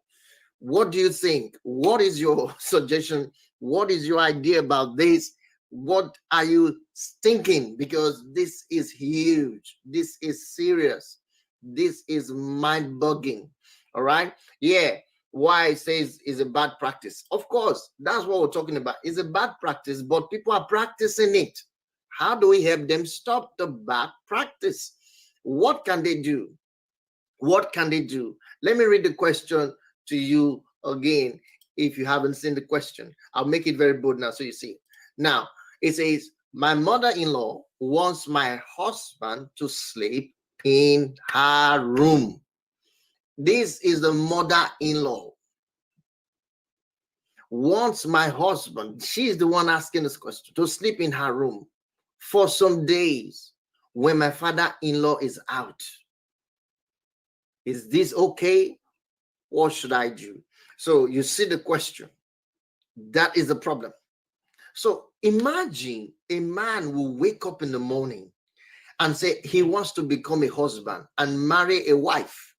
What do you think? What is your suggestion? What is your idea about this? What are you thinking? Because this is huge. This is serious. This is mind-boggling. All right? Yeah. Why it says is a bad practice. Of course, that's what we're talking about. It's a bad practice, but people are practicing it. How do we help them stop the bad practice? What can they do? What can they do? Let me read the question to you again. If you haven't seen the question, I'll make it very bold now so you see. Now, it says, my mother-in-law wants my husband to sleep in her room. This is the mother-in-law. Wants my husband, she's the one asking this question, to sleep in her room for some days when my father-in-law is out. Is this okay? What should I do? So you see the question. That is the problem. So imagine a man will wake up in the morning and say he wants to become a husband and marry a wife.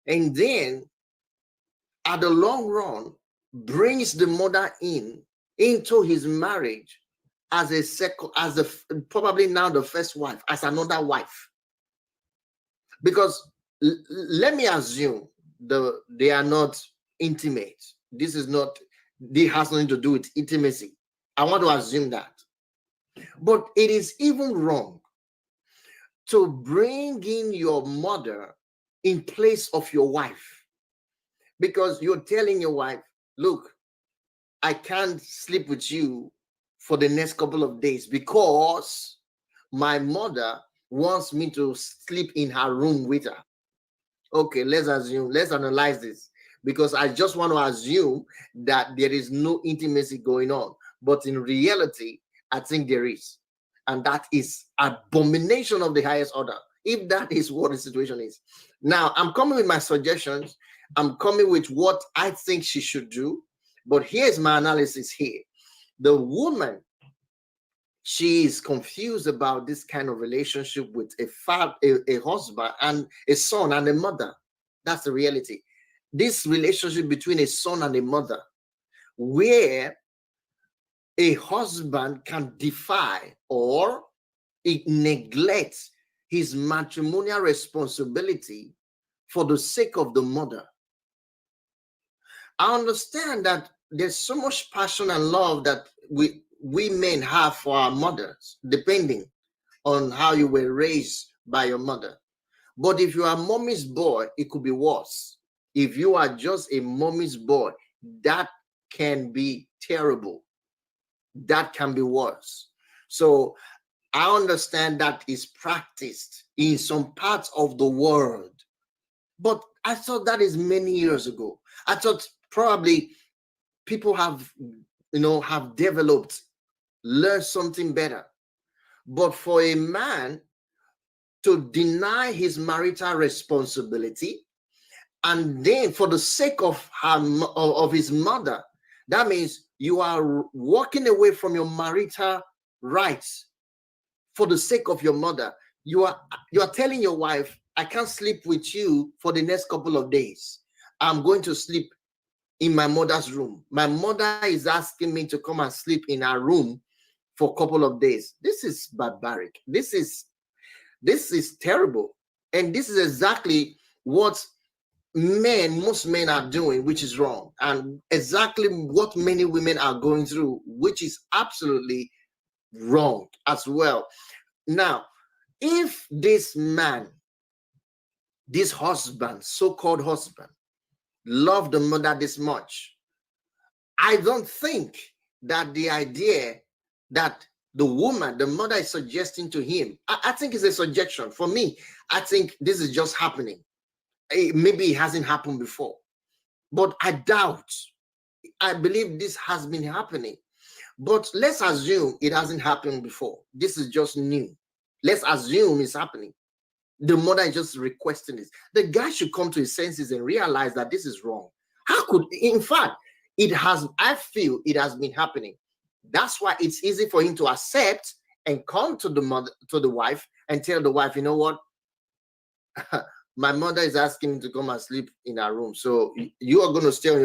And then at the long run, brings the mother into his marriage as a second, as the probably now the first wife, as another wife. Because let me assume they are not intimate. This has nothing to do with intimacy. I want to assume that. But it is even wrong to bring in your mother in place of your wife, because you're telling your wife, look, I can't sleep with you for the next couple of days because my mother wants me to sleep in her room with her. Okay, let's analyze this, because I just want to assume that there is no intimacy going on. But in reality, I think there is. And that is abomination of the highest order, if that is what the situation is. Now, I'm coming with my suggestions. I'm coming with what I think she should do. But here's my analysis here. The woman, she is confused about this kind of relationship with a husband and a son and a mother. That's the reality. This relationship between a son and a mother, where a husband can defy or neglect his matrimonial responsibility for the sake of the mother. I understand that there's so much passion and love that we men have for our mothers, depending on how you were raised by your mother. But if you are mommy's boy, it could be worse. If you are just a mommy's boy, that can be terrible. That can be worse. So I understand that is practiced in some parts of the world. But I thought that is many years ago. I thought probably people have developed, learned something better. But for a man to deny his marital responsibility, and then for the sake of his mother, that means you are walking away from your marital rights for the sake of your mother. You are telling your wife, I can't sleep with you for the next couple of days. I'm going to sleep in my mother's room. My mother is asking me to come and sleep in her room for a couple of days. This is barbaric. This is terrible. And this is exactly what most men are doing, which is wrong. And exactly what many women are going through, which is absolutely wrong as well. Now, if this man, this husband, so-called husband, loved the mother this much, I don't think that the idea that the woman, the mother, is suggesting to him, I think it's a suggestion. For me, I think this is just happening. Maybe it hasn't happened before, but I doubt. I believe this has been happening. But let's assume it hasn't happened before. This is just new. Let's assume it's happening. The mother is just requesting this. The guy should come to his senses and realize that this is wrong. In fact, I feel it has been happening. That's why it's easy for him to accept and come to the wife and tell the wife, you know what? My mother is asking me to come and sleep in her room. So you are going to stay in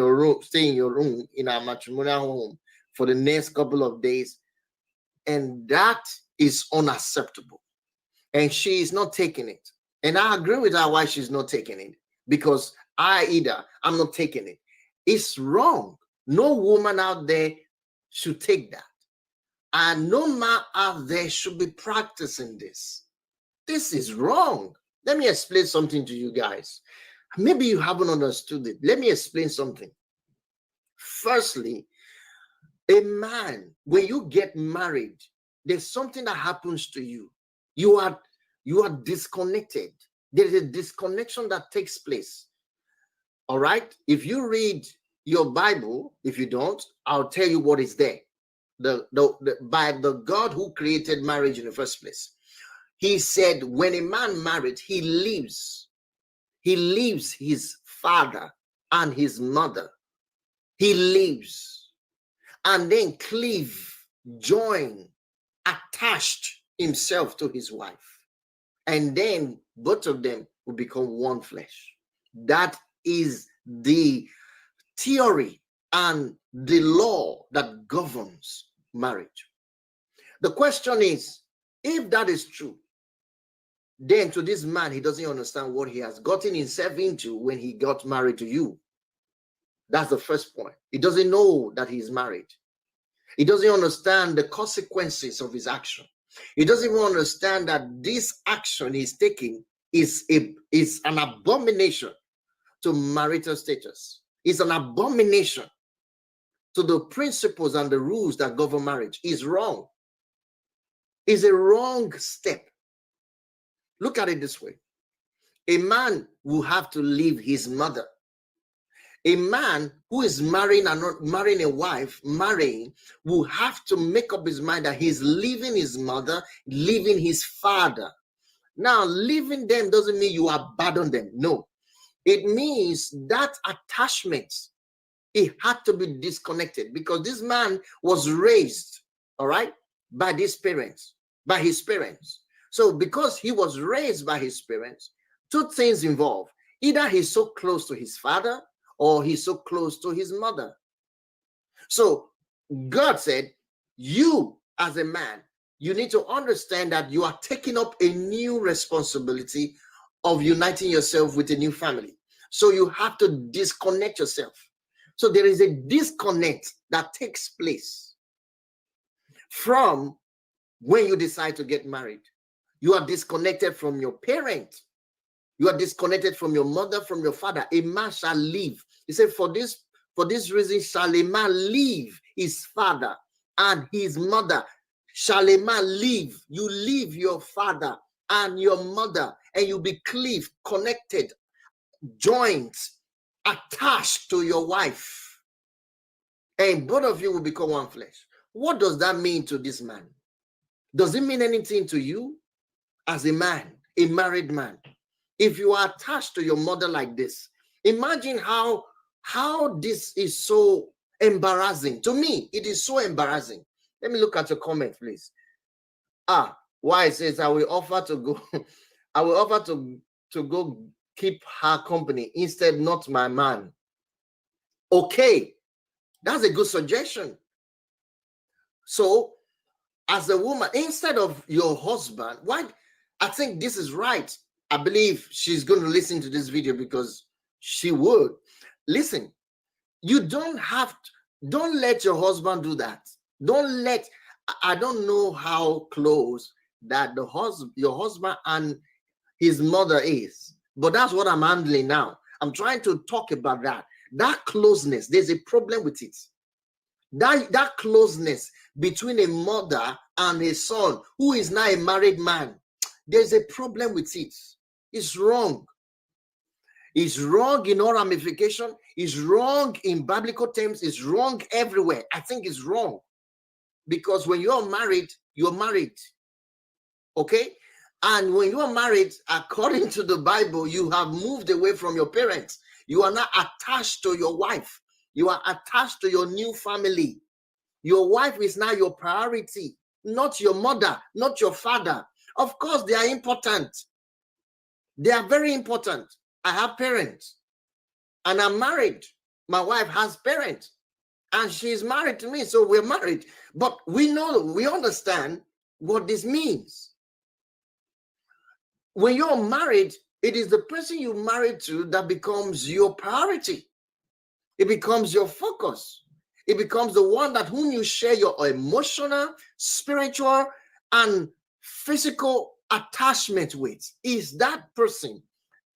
your room in our matrimonial home for the next couple of days. And that is unacceptable. And she is not taking it. And I agree with her why she's not taking it. Because I'm not taking it. It's wrong. No woman out there should take that. And no man out there should be practicing this. This is wrong. Let me explain something to you guys. Maybe you haven't understood it. Let me explain something. Firstly, a man, when you get married, there's something that happens to you. You You are disconnected. There is a disconnection that takes place. All right. If you read your Bible, if you don't, I'll tell you what is there. By the God who created marriage in the first place. He said, when a man married, he leaves his father and his mother. He leaves and then cleave, join, attached himself to his wife. And then both of them will become one flesh. That is the theory and the law that governs marriage. The question is, if that is true, then to this man, he doesn't understand what he has gotten himself into when he got married to you. That's the first point. He doesn't know that he's married. He doesn't understand the consequences of his action. He doesn't even understand that this action he's taking is an abomination to marital status. It's an abomination to the principles and the rules that govern marriage. It's wrong. It's a wrong step. Look at it this way. A man will have to leave his mother. A man who is marrying a wife, will have to make up his mind that he's leaving his mother, leaving his father. Now, leaving them doesn't mean you abandon them. No. It means that attachment, it had to be disconnected because this man was raised, all right, by his parents. So because he was raised by his parents, two things involved. Either he's so close to his father or he's so close to his mother. So God said, you as a man, you need to understand that you are taking up a new responsibility of uniting yourself with a new family. So you have to disconnect yourself. So there is a disconnect that takes place from when you decide to get married. You are disconnected from your parent. You are disconnected from your mother, from your father. A man shall leave. He said, for this reason shall a man leave his father and his mother. Shall a man leave? You leave your father and your mother, and you be cleaved, connected, joined, attached to your wife. And both of you will become one flesh. What does that mean to this man? Does it mean anything to you as a man, a married man? If you are attached to your mother like this, imagine how this is so embarrassing. To me, it is so embarrassing. Let me look at your comment, please. Why it says I will offer to go keep her company instead, not my man. Okay, that's a good suggestion. So, as a woman, instead of your husband, why? I think this is right. I believe she's going to listen to this video because she would. Listen, you don't let your husband do that. I don't know how close that your husband and his mother is, but that's what I'm handling now. I'm trying to talk about that. That closeness, there's a problem with it. That closeness between a mother and a son who is now a married man, there's a problem with it. It's wrong. It's wrong in all ramification. It's wrong in biblical terms. It's wrong everywhere. I think it's wrong. Because when you're married, you're married. Okay? And when you're married, according to the Bible, you have moved away from your parents. You are not attached to your wife. You are attached to your new family. Your wife is now your priority, not your mother, not your father. Of course, they are important. They are very important. I have parents and I'm married. My wife has parents and she's married to me. So we're married. But we understand what this means. When you're married, it is the person you married to that becomes your priority. It becomes your focus. It becomes the one that whom you share your emotional, spiritual, and physical attachment with. Is that person.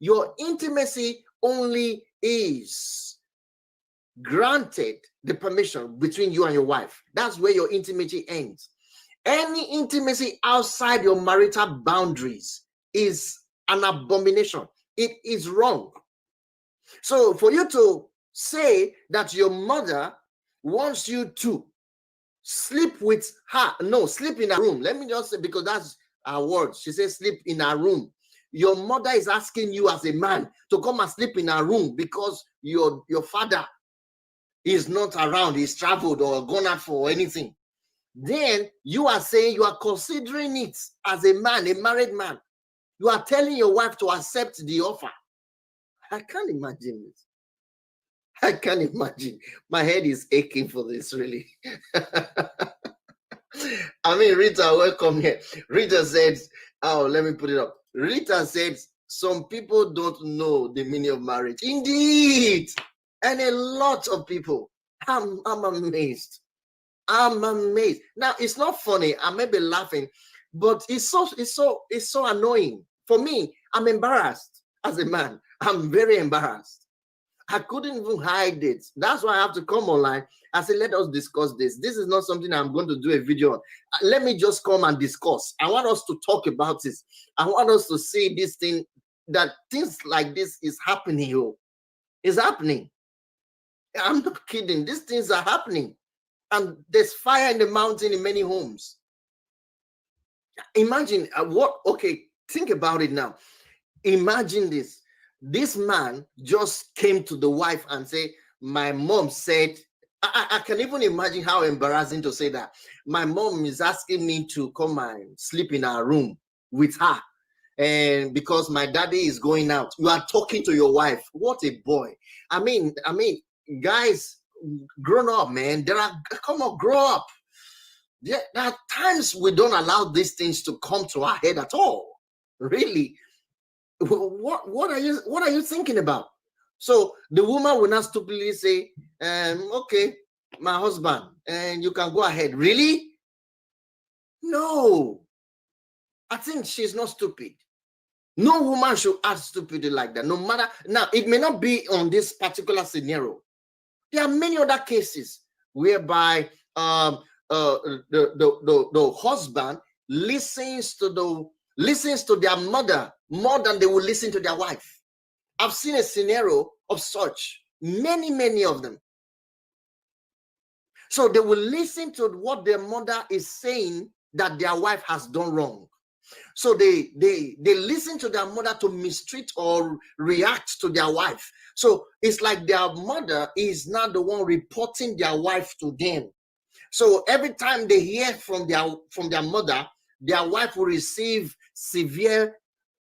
Your intimacy only is granted the permission between you and your wife. That's where your intimacy ends. Any intimacy outside your marital boundaries is an abomination. It is wrong. So for you to say that your mother wants you to sleep with her, no, sleep in a room. Let me just say, because that's her word. She says sleep in a room. Your mother is asking you as a man to come and sleep in a room because your father is not around, he's traveled or gone out for anything. Then you are saying, you are considering it as a man, a married man. You are telling your wife to accept the offer. I can't imagine it. I can't imagine. My head is aching for this, really. I mean, Rita, welcome here. Rita says, oh, let me put it up. Rita says, some people don't know the meaning of marriage. Indeed. And a lot of people. I'm amazed. I'm amazed. Now, it's not funny. I may be laughing, but it's so annoying. For me, I'm embarrassed as a man. I'm very embarrassed. I couldn't even hide it. That's why I have to come online. I said, let us discuss this. This is not something I'm going to do a video on. Let me just come and discuss. I want us to talk about this. I want us to see this thing, that things like this is happening here. It's happening. I'm not kidding. These things are happening. And there's fire in the mountain in many homes. Imagine think about it now. Imagine this. This man just came to the wife and said, my mom said, I can even imagine how embarrassing to say that. My mom is asking me to come and sleep in our room with her. And because my daddy is going out, you are talking to your wife. What a boy. I mean, guys, grown up, man. Come on, grow up. There are times we don't allow these things to come to our head at all. Really. What are you thinking about? So the woman will not stupidly say, okay, my husband, and you can go ahead. Really? No. I think she's not stupid. No woman should act stupidly like that. No matter, now it may not be on this particular scenario. There are many other cases whereby the husband listens to their mother more than they will listen to their wife. I've seen a scenario of such, many of them. So they will listen to what their mother is saying that their wife has done wrong. So they listen to their mother to mistreat or react to their wife. So it's like their mother is not the one reporting their wife to them. So every time they hear from their mother, their wife will receive severe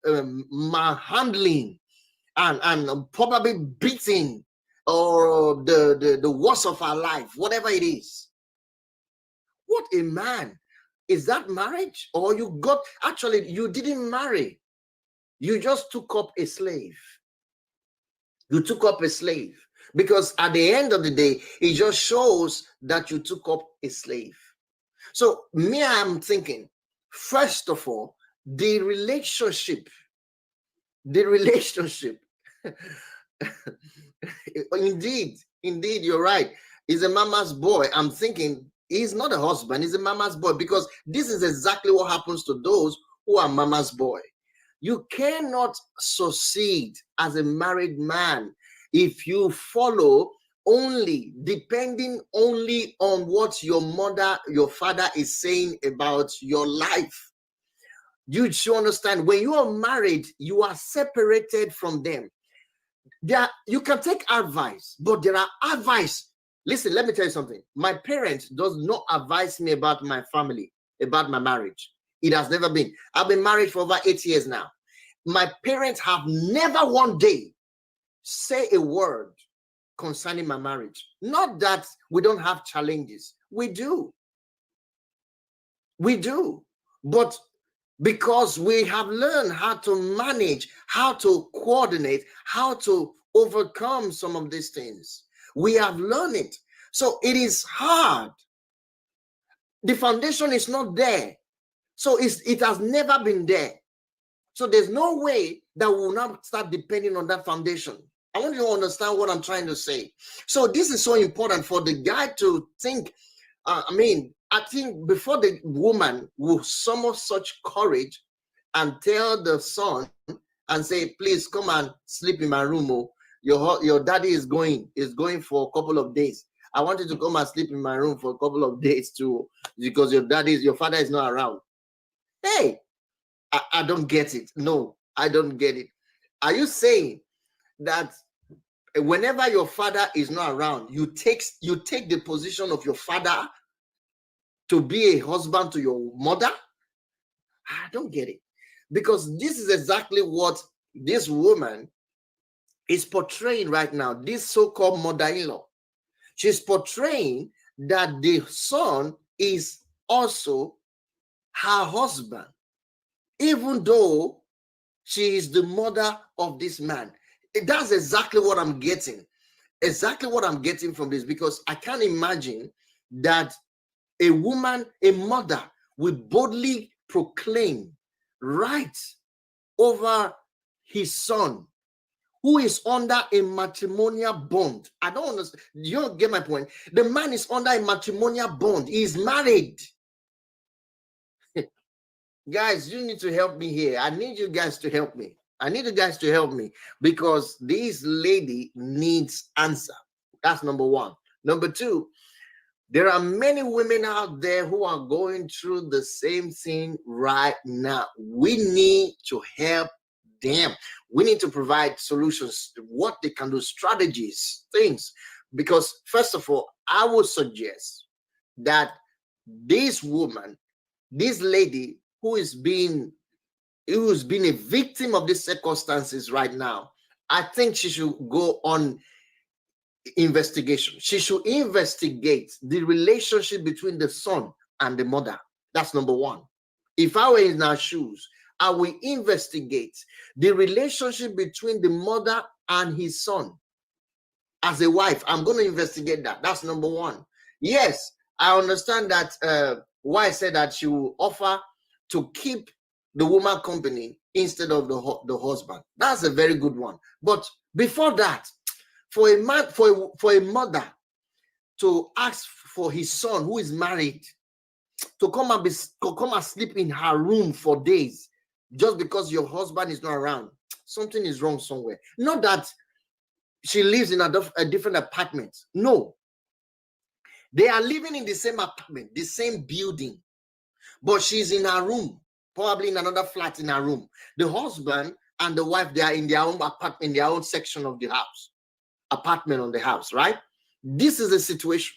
manhandling and probably beating or the worst of her life, whatever it is. What a man. Is that marriage? Or you didn't marry. You just took up a slave. You took up a slave. Because at the end of the day, it just shows that you took up a slave. So me, I'm thinking, first of all, the relationship, indeed, you're right. He's a mama's boy. I'm thinking he's not a husband, he's a mama's boy, because this is exactly what happens to those who are mama's boy. You cannot succeed as a married man if you follow depending only on what your mother, your father is saying about your life. You should understand, when you are married, you are separated from them. You can take advice, but there are advice. Listen, let me tell you something. My parents does not advise me about my family, about my marriage. It has never been. I've been married for over 8 years now. My parents have never one day say a word concerning my marriage. Not that we don't have challenges. We do. But because we have learned how to manage, how to coordinate, how to overcome some of these things. We have learned it. So it is hard. The foundation is not there. So it has never been there. So there's no way that we will not start depending on that foundation. I want you to understand what I'm trying to say. So this is so important for the guy to think. I think before the woman will summon such courage and tell the son and say, please come and sleep in my room. Oh, your daddy is going for a couple of days. I want you to come and sleep in my room for a couple of days too, because your father is not around. Hey, I don't get it. No, I don't get it. Are you saying that whenever your father is not around, you take the position of your father to be a husband to your mother? I don't get it. Because this is exactly what this woman is portraying right now, this so-called mother-in-law. She's portraying that the son is also her husband, even though she is the mother of this man. That's exactly what I'm getting. Exactly what I'm getting from this, because I can't imagine that a woman, a mother, will boldly proclaim rights over his son who is under a matrimonial bond. I don't understand. You don't get my point. The man is under a matrimonial bond. He is married. Guys, you need to help me here. I need you guys to help me. I need you guys to help me, because this lady needs answer. That's number one. Number two, there are many women out there who are going through the same thing right now. We need to help them. We need to provide solutions, what they can do, strategies, things. Because first of all, I would suggest that this woman, this lady who is being a victim of these circumstances right now, I think she should go on investigation. She should investigate the relationship between the son and the mother. That's number one. If I were in her shoes, I will investigate the relationship between the mother and his son. As a wife, I'm going to investigate that. That's number one. Yes, I understand that why I said that she will offer to keep the woman company instead of the husband. That's a very good one. But before that, for a man, for a mother to ask for his son who is married to come and sleep in her room for days just because your husband is not around, something is wrong somewhere. Not that she lives in a different apartment. No, they are living in the same apartment, the same building, but she's in her room, probably in another flat in her room. The husband and the wife, they are in their own apartment, in their own section of the house. Apartment on the house, right? This is a situation.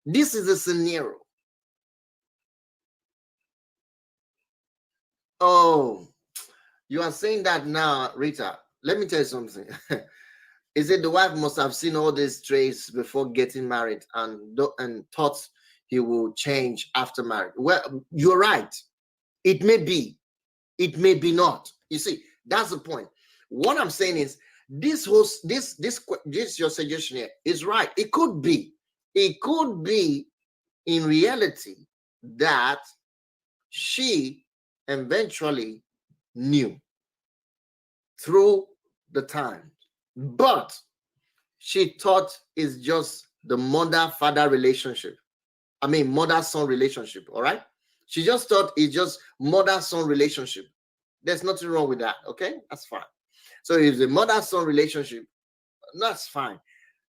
This is a scenario. Oh, you are saying that now, Rita. Let me tell you something. Is it the wife must have seen all these traits before getting married and thought he will change after marriage? Well, you're right. It may be. It may be not. You see, that's the point. What I'm saying is, this your suggestion here is right. It could be in reality that she eventually knew through the time, but she thought it's just the mother-father relationship. I mean, mother-son relationship. All right, she just thought it's just mother-son relationship. There's nothing wrong with that. Okay, that's fine. So if the mother-son relationship, that's fine.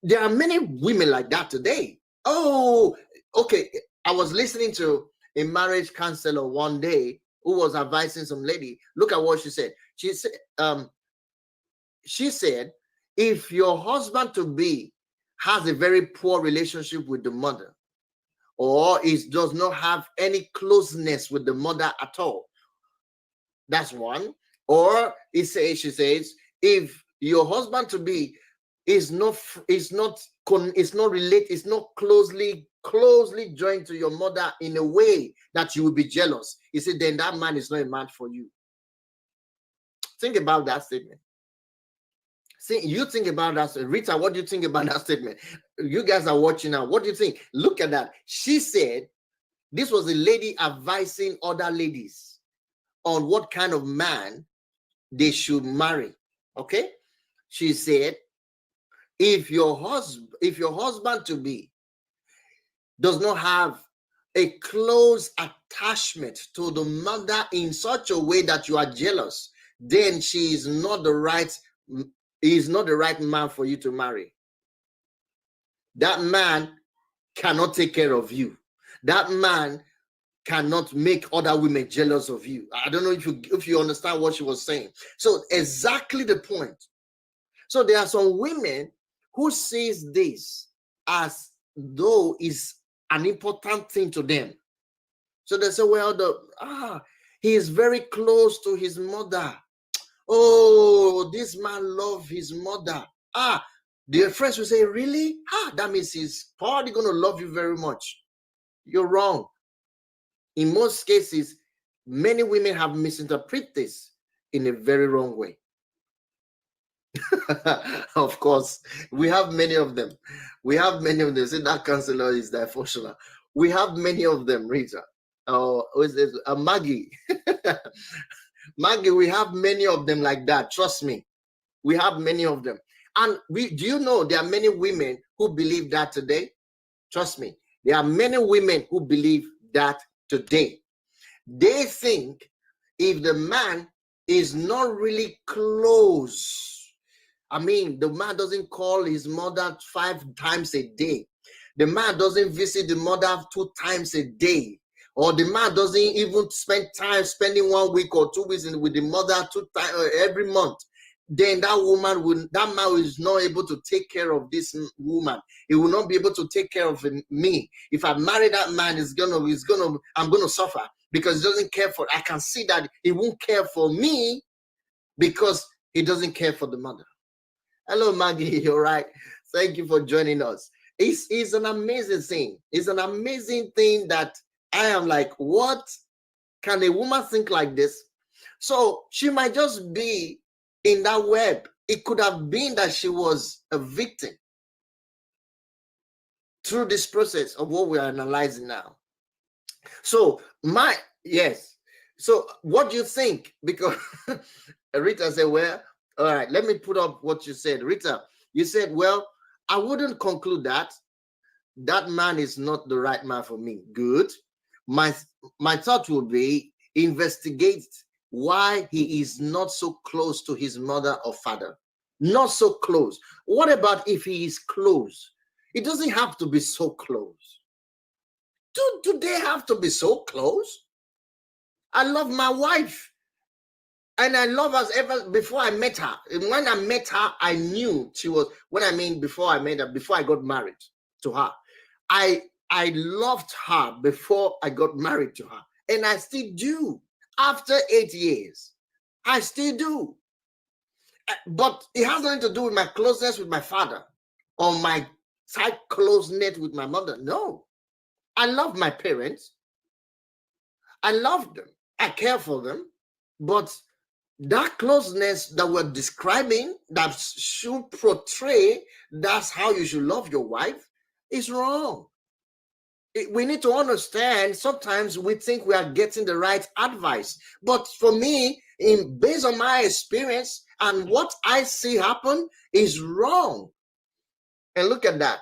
There are many women like that today. Oh, okay. I was listening to a marriage counselor one day who was advising some lady. Look at what she said. She said, if your husband to be has a very poor relationship with the mother, or does not have any closeness with the mother at all, that's one. Or she says, if your husband to be is not related, is not closely joined to your mother in a way that you will be jealous, he said, then that man is not a man for you. Think about that statement. See, you think about that. Rita, what do you think about that statement? You guys are watching now. What do you think? Look at that. She said, this was a lady advising other ladies on what kind of man they should marry. Okay, she said, if your husband to be does not have a close attachment to the mother in such a way that you are jealous, then he is not the right man for you to marry. That man cannot take care of you. That man cannot make other women jealous of you. I don't know if you understand what she was saying. So exactly the point. So there are some women who sees this as though is an important thing to them. So they say, well, he is very close to his mother. Oh, this man loves his mother. The friends will say, really? That means he's probably going to love you very much. You're wrong. In most cases, many women have misinterpreted this in a very wrong way. Of course, we have many of them. We have many of them. Say that counselor is dysfunctional. We have many of them, Rita. Maggie. Maggie, we have many of them like that. Trust me. We have many of them. And do you know there are many women who believe that today? Trust me. There are many women who believe that today. They think if the man is not really close, I mean, the man doesn't call his mother 5 times a day. The man doesn't visit the mother 2 times a day. Or the man doesn't even spend time spending 1 week or 2 weeks with the mother 2 times every month. Then that man is not able to take care of this woman. He will not be able to take care of me. If I marry that man, I'm gonna suffer because he doesn't care for. I can see that he won't care for me because he doesn't care for the mother. Hello, Maggie. You're right. Thank you for joining us. It's an amazing thing. It's an amazing thing that I am like, what? Can a woman think like this? So she might just be in that web. It could have been that she was a victim through this process of what we are analyzing now. So So what do you think? Because Rita said, well, all right, let me put up what you said. Rita, you said, well, I wouldn't conclude that man is not the right man for me. Good. My thought would be investigate why he is not so close to his mother or father. Not so close. What about if he is close? It doesn't have to be so close. Do they have to be so close? I love my wife. And I love her ever before I met her. And when I met her, I knew she was, before I met her, before I got married to her. I loved her before I got married to her. And I still do. After 8 years, I still do. But it has nothing to do with my closeness with my father or my tight closeness with my mother. No. I love my parents. I love them. I care for them. But that closeness that we're describing, that should portray that's how you should love your wife, is wrong. We need to understand sometimes we think we are getting the right advice. But for me, based on my experience and what I see happen, is wrong. And look at that.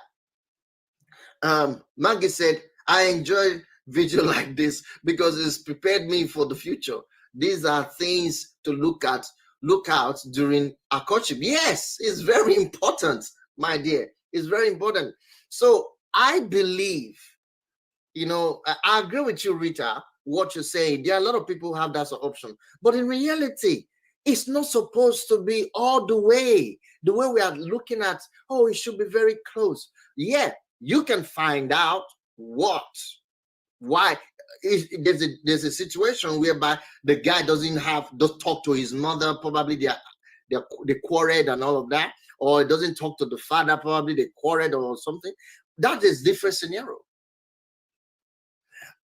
Maggie said, I enjoy video like this because it's prepared me for the future. These are things to look out during our courtship. Yes, it's very important, my dear. It's very important. So I believe, I agree with you, Rita, what you're saying. There are a lot of people who have that as an option. But in reality, it's not supposed to be all the way we are looking at, it should be very close. Yeah, you can find out why. There's a situation whereby the guy doesn't talk to his mother, probably they quarreled and all of that, or it doesn't talk to the father, probably they quarreled or something. That is different scenario.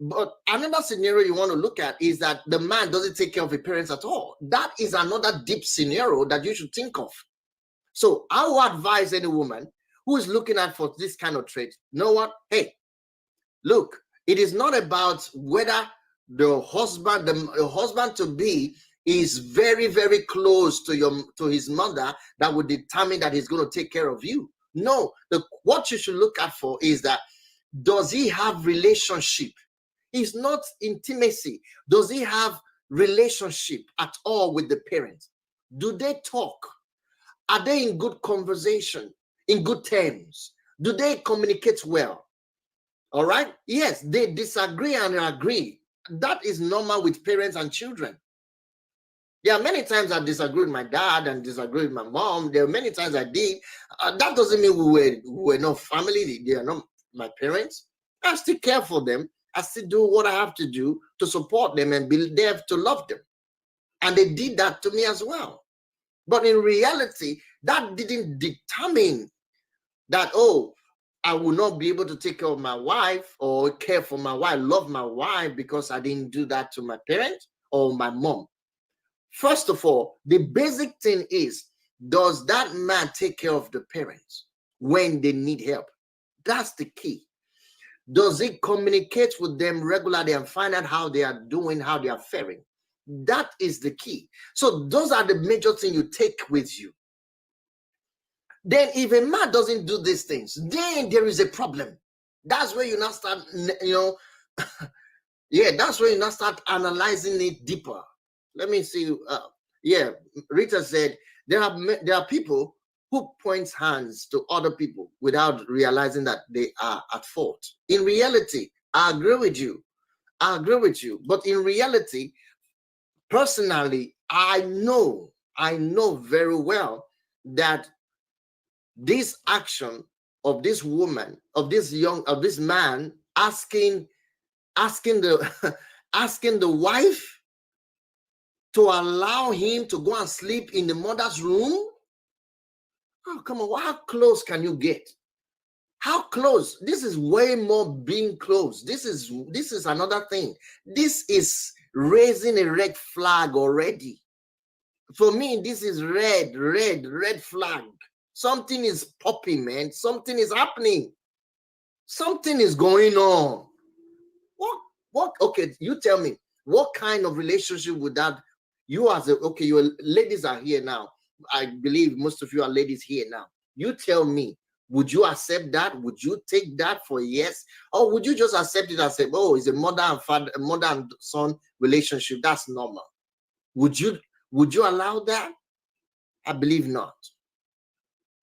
But another scenario you want to look at is that the man doesn't take care of his parents at all. That is another deep scenario that you should think of. So I would advise any woman who is looking at for this kind of trait, you know what? Hey, look, it is not about whether the husband to be is very, very close to his mother that would determine that he's going to take care of you. No, what you should look at for is that, does he have relationship It's not intimacy. Does he have relationship at all with the parents? Do they talk? Are they in good conversation, in good terms? Do they communicate well? All right. Yes, they disagree and agree. That is normal with parents and children. There are many times I disagree with my dad and disagree with my mom. There are many times I did. That doesn't mean we were not family. They are not my parents. I still care for them. I still do what I have to do to support them and be there to love them. And they did that to me as well. But in reality, that didn't determine that, oh, I will not be able to take care of my wife or care for my wife, love my wife because I didn't do that to my parents or my mom. First of all, the basic thing is, does that man take care of the parents when they need help? That's the key. Does he communicate with them regularly and find out how they are doing, how they are faring? That is the key. So those are the major things you take with you. Then if a man doesn't do these things, then there is a problem. That's where you now start, that's where you now start analyzing it deeper. Let me see. Rita said there are people who point hands to other people without realizing that they are at fault. In reality, I agree with you. But in reality, personally, I know very well that this action of this woman, of this man asking the asking the wife to allow him to go and sleep in the mother's room. Oh, come on, how close can you get? How close? This is way more being close. This is another thing. This is raising a red flag already. For me, this is red flag. Something is popping, man. Something is happening. Something is going on. What? Okay, you tell me, what kind of relationship would that, your ladies are here now. I believe most of you are ladies here now. You tell me, would you accept that? Would you take that for yes? Or would you just accept it and say, oh, it's a mother and son relationship. That's normal. Would you allow that? I believe not.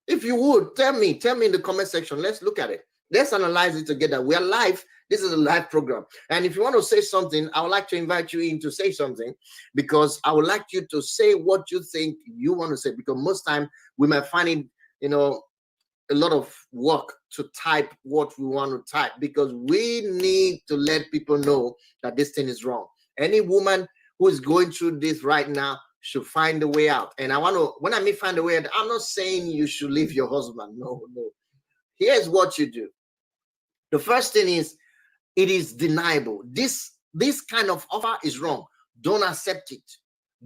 If you would, tell me in the comment section. Let's look at it. Let's analyze it together. We are live. This is a live program. And if you want to say something, I would like to invite you in to say something, because I would like you to say what you think you want to say, because most time we might find it, a lot of work to type what we want to type, because we need to let people know that this thing is wrong. Any woman who is going through this right now should find a way out. And when I mean find a way out, I'm not saying you should leave your husband. No. Here's what you do. The first thing is, it is deniable. This kind of offer is wrong. Don't accept it.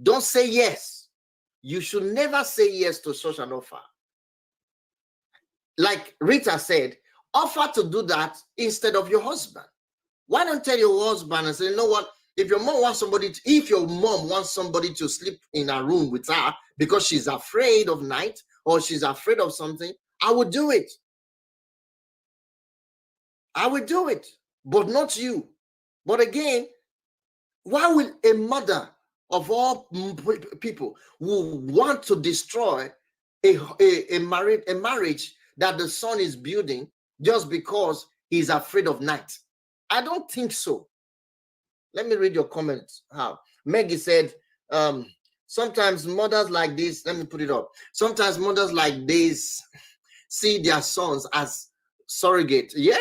Don't say yes. You should never say yes to such an offer. Like Rita said, offer to do that instead of your husband. Why don't tell your husband and say, you know what? If your mom wants somebody to sleep in a room with her because she's afraid of night or she's afraid of something, I would do it. But not you. But again, why will a mother of all people who want to destroy a marriage that the son is building just because he's afraid of night? I don't think so. Let me read your comments. Maggie said, sometimes mothers like this, let me put it up. Sometimes mothers like this see their sons as surrogate. Yeah.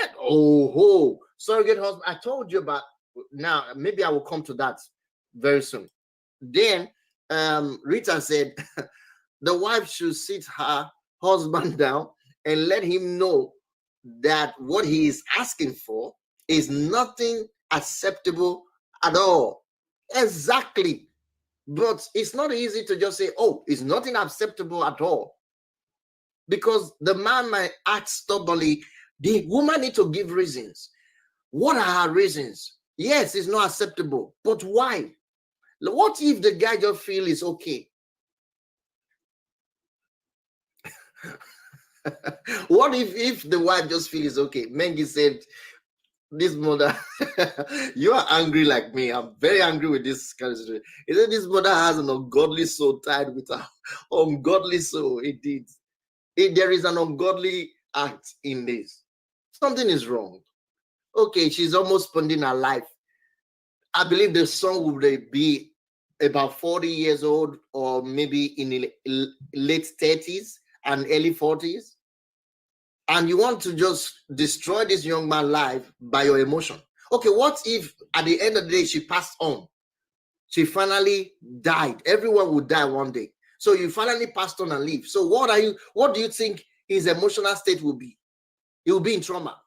Surrogate husband. I told you about. Now, maybe I will come to that very soon. Then Rita said the wife should sit her husband down and let him know that what he is asking for is nothing acceptable at all. Exactly. But it's not easy to just say, oh, it's nothing acceptable at all. Because the man might act stubbornly. The woman needs to give reasons. What are her reasons? Yes, it's not acceptable. But why? What if the guy just feels it's okay? What if the wife just feels okay? Mengi said, this mother, you are angry like me. I'm very angry with this kind of situation. He said this mother has an ungodly soul tied with her ungodly soul. Indeed, there is an ungodly act in this. Something is wrong. Okay, she's almost spending her life. I believe the son would be about 40 years old, or maybe in the late 30s and early 40s. And you want to just destroy this young man's life by your emotion. Okay, what if at the end of the day she passed on? She finally died. Everyone would die one day. So you finally passed on and leave. So what do you think his emotional state will be? He will be in trauma.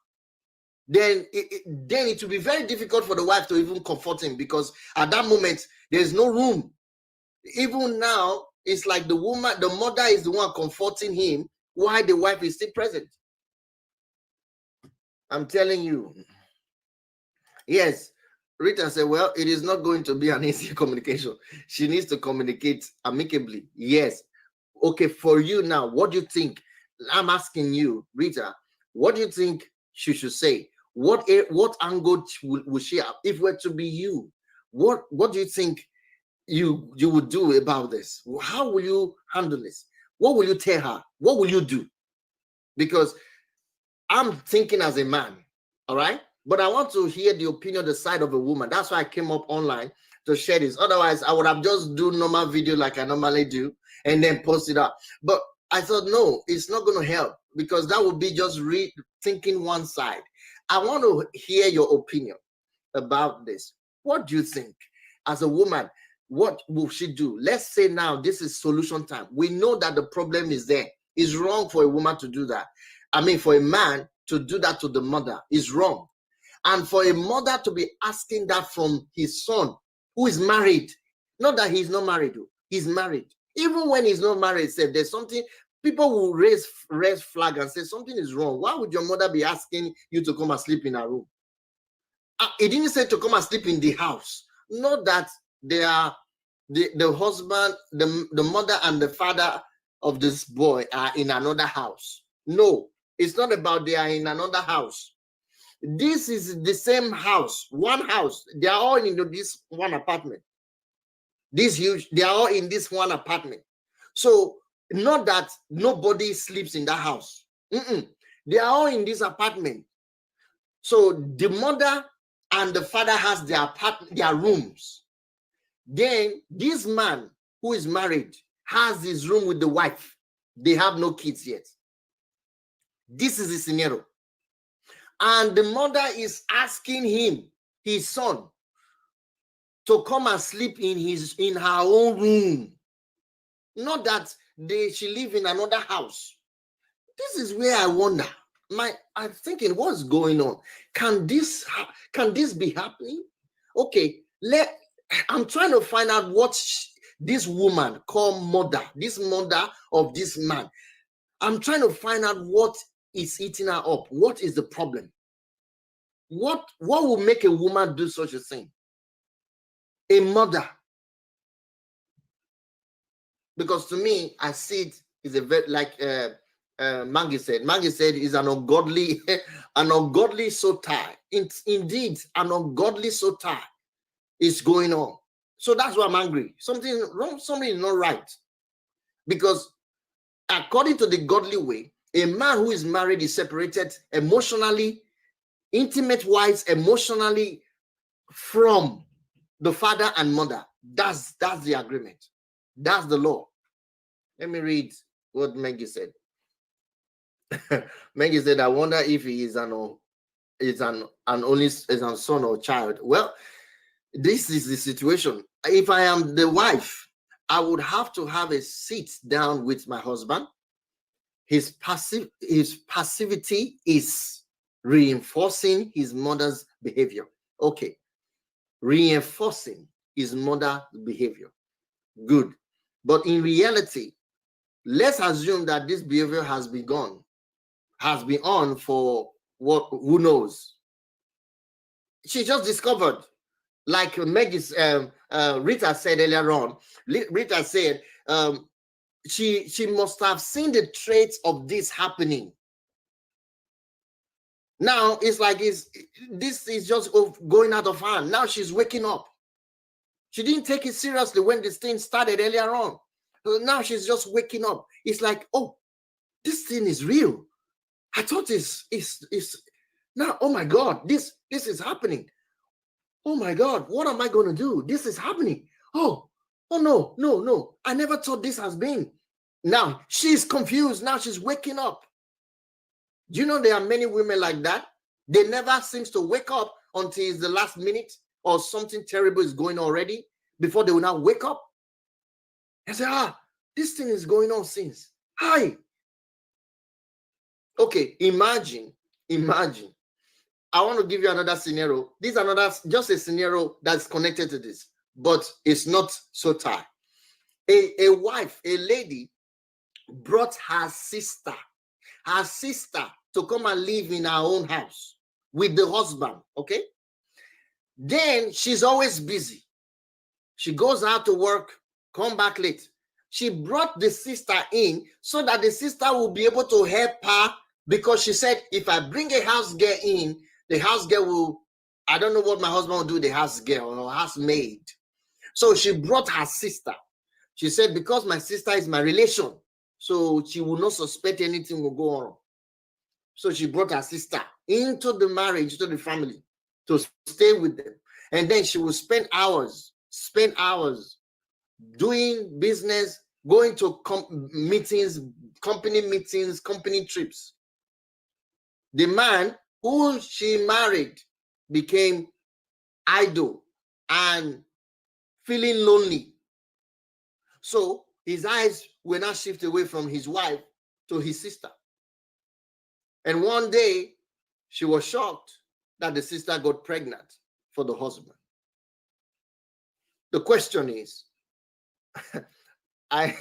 Then it will be very difficult for the wife to even comfort him, because at that moment there's no room. Even now, it's like the mother is the one comforting him while the wife is still present. I'm telling you. Yes, Rita said, well, it is not going to be an easy communication. She needs to communicate amicably. Yes. Okay, for you now, what do you think? I'm asking you, Rita, what do you think she should say? What angle would she have? If it were to be you, what do you think you would do about this? How will you handle this? What will you tell her? What will you do? Because I'm thinking as a man, all right? But I want to hear the opinion, the side of a woman. That's why I came up online to share this. Otherwise, I would have just do normal video like I normally do and then post it up. But I thought, no, it's not going to help, because that would be just thinking one side. I want to hear your opinion about this. What do you think? As a woman, what will she do? Let's say now this is solution time. We know that the problem is there. It's wrong for a woman to do that. I mean, for a man to do that to the mother is wrong. And for a mother to be asking that from his son, who is married, not that he's not married, he's married. Even when he's not married, there's something, people will raise flag and say something is wrong. Why would your mother be asking you to come and sleep in her room? It didn't say to come and sleep in the house. Not that they are the husband, the mother and the father of this boy are in another house. No, it's not about they are in another house. This is the same house, one house. They are all in this one apartment. This huge, they are all in this one apartment. So not that nobody sleeps in that house. They are all in this apartment. So the mother and the father has their rooms. Then this man who is married has his room with the wife. They have no kids yet. This is the scenario. And the mother is asking him, his son, to come and sleep in her own room. Not that she live in another house. This is where I wonder. I'm thinking, what's going on? Can this be happening? Okay, I'm trying to find out what this woman called mother, this mother of this man. I'm trying to find out what is eating her up. What is the problem? What will make a woman do such a thing? A mother. Because to me, I see it is a very, like Mangi said is an ungodly soul tie. Indeed, an ungodly soul tie is going on. So that's why I'm angry. Something wrong, something is not right. Because according to the godly way, a man who is married is separated emotionally, intimate-wise, emotionally from the father and mother. That's the agreement. That's the law. Let me read what Maggie said. Maggie said, I wonder if he is an only son or child. Well, this is the situation. If I am the wife, I would have to have a sit down with my husband. His passivity is reinforcing his mother's behavior. Okay. Reinforcing his mother's behavior. Good. But in reality, let's assume that this behavior has been on for who knows. She just discovered, like Maggie's Rita said earlier on. Rita said she must have seen the traits of this happening. Now it's like this is just going out of hand. Now she's waking up. She didn't take it seriously when this thing started earlier on. So now she's just waking up. It's like, oh, this thing is real. I thought it's now, oh my God, this is happening. Oh my God, what am I going to do? This is happening. Oh no. I never thought this has been. Now she's confused. Now she's waking up. Do you know there are many women like that? They never seems to wake up until it's the last minute or something terrible is going already before they will now wake up and say, this thing is going on since. Hi. Okay, imagine. I want to give you another scenario. This is just a scenario that's connected to this, but it's not so tight. A wife, a lady brought her sister to come and live in her own house with the husband, okay? Then she's always busy. She goes out to work, come back late. She brought the sister in so that the sister will be able to help her, because she said, if I bring a house girl in, the house girl will, I don't know what my husband will do, the house girl or housemaid. So she brought her sister. She said, because my sister is my relation, so she will not suspect anything will go on. So she brought her sister into the marriage, to the family, to stay with them. And then she will spend hours doing business, going to meetings, company trips. The man who she married became idle and feeling lonely. So his eyes were now shifted away from his wife to his sister. And one day she was shocked that the sister got pregnant for the husband. The question is, the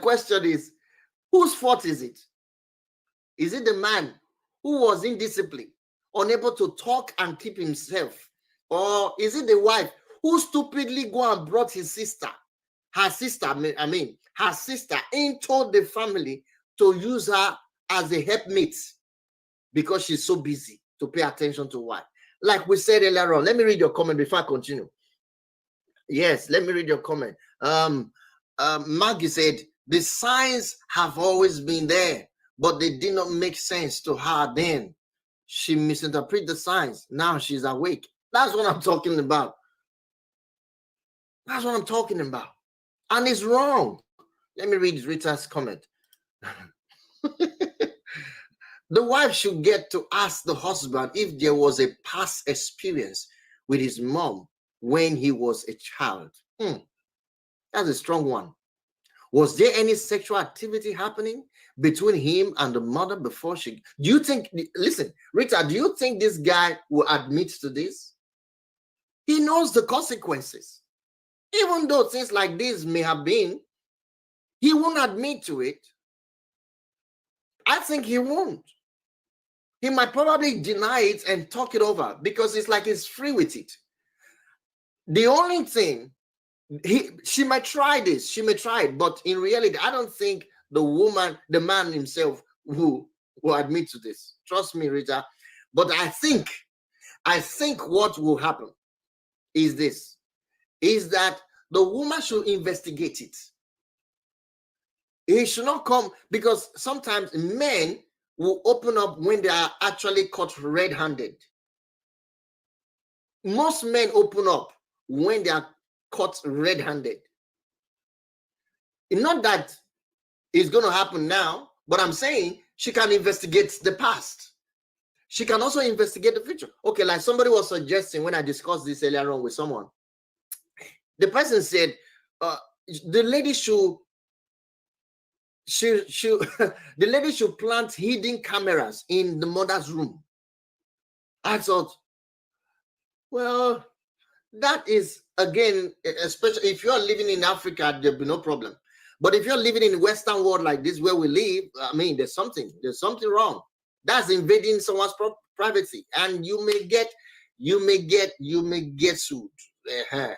question is, whose fault is it? Is it the man who was indisciplined, unable to talk and keep himself? Or is it the wife who stupidly go and brought her sister into the family to use her as a helpmate because she's so busy to pay attention to wife? Like we said earlier on, let me read your comment before I continue. Yes, let me read your comment. Maggie said, the signs have always been there, but they did not make sense to her then. She misinterpreted the signs. Now she's awake. That's what I'm talking about. That's what I'm talking about. And it's wrong. Let me read Rita's comment. The wife should get to ask the husband if there was a past experience with his mom when he was a child. That's a strong one. Was there any sexual activity happening between him and the mother before she? Do you think, listen, Rita, do you think this guy will admit to this? He knows the consequences. Even though things like this may have been, he won't admit to it. I think he won't. He might probably deny it and talk it over because it's like he's free with it. The only thing, she might try this, she may try it, but in reality, I don't think the man himself will admit to this. Trust me, Rita. But I think what will happen is this, is that the woman should investigate it. He should not come, because sometimes men will open up when they are actually caught red-handed. Most men open up when they are caught red-handed. Not that it's going to happen now, but I'm saying she can investigate the past. She can also investigate the future. Okay, like somebody was suggesting when I discussed this earlier on with someone. The person said the lady should the lady should plant hidden cameras in the mother's room. I thought, well, that is, again, especially if you're living in Africa, there'll be no problem. But if you're living in the Western world like this where we live, I mean, there's something wrong. That's invading someone's privacy, and you may get sued.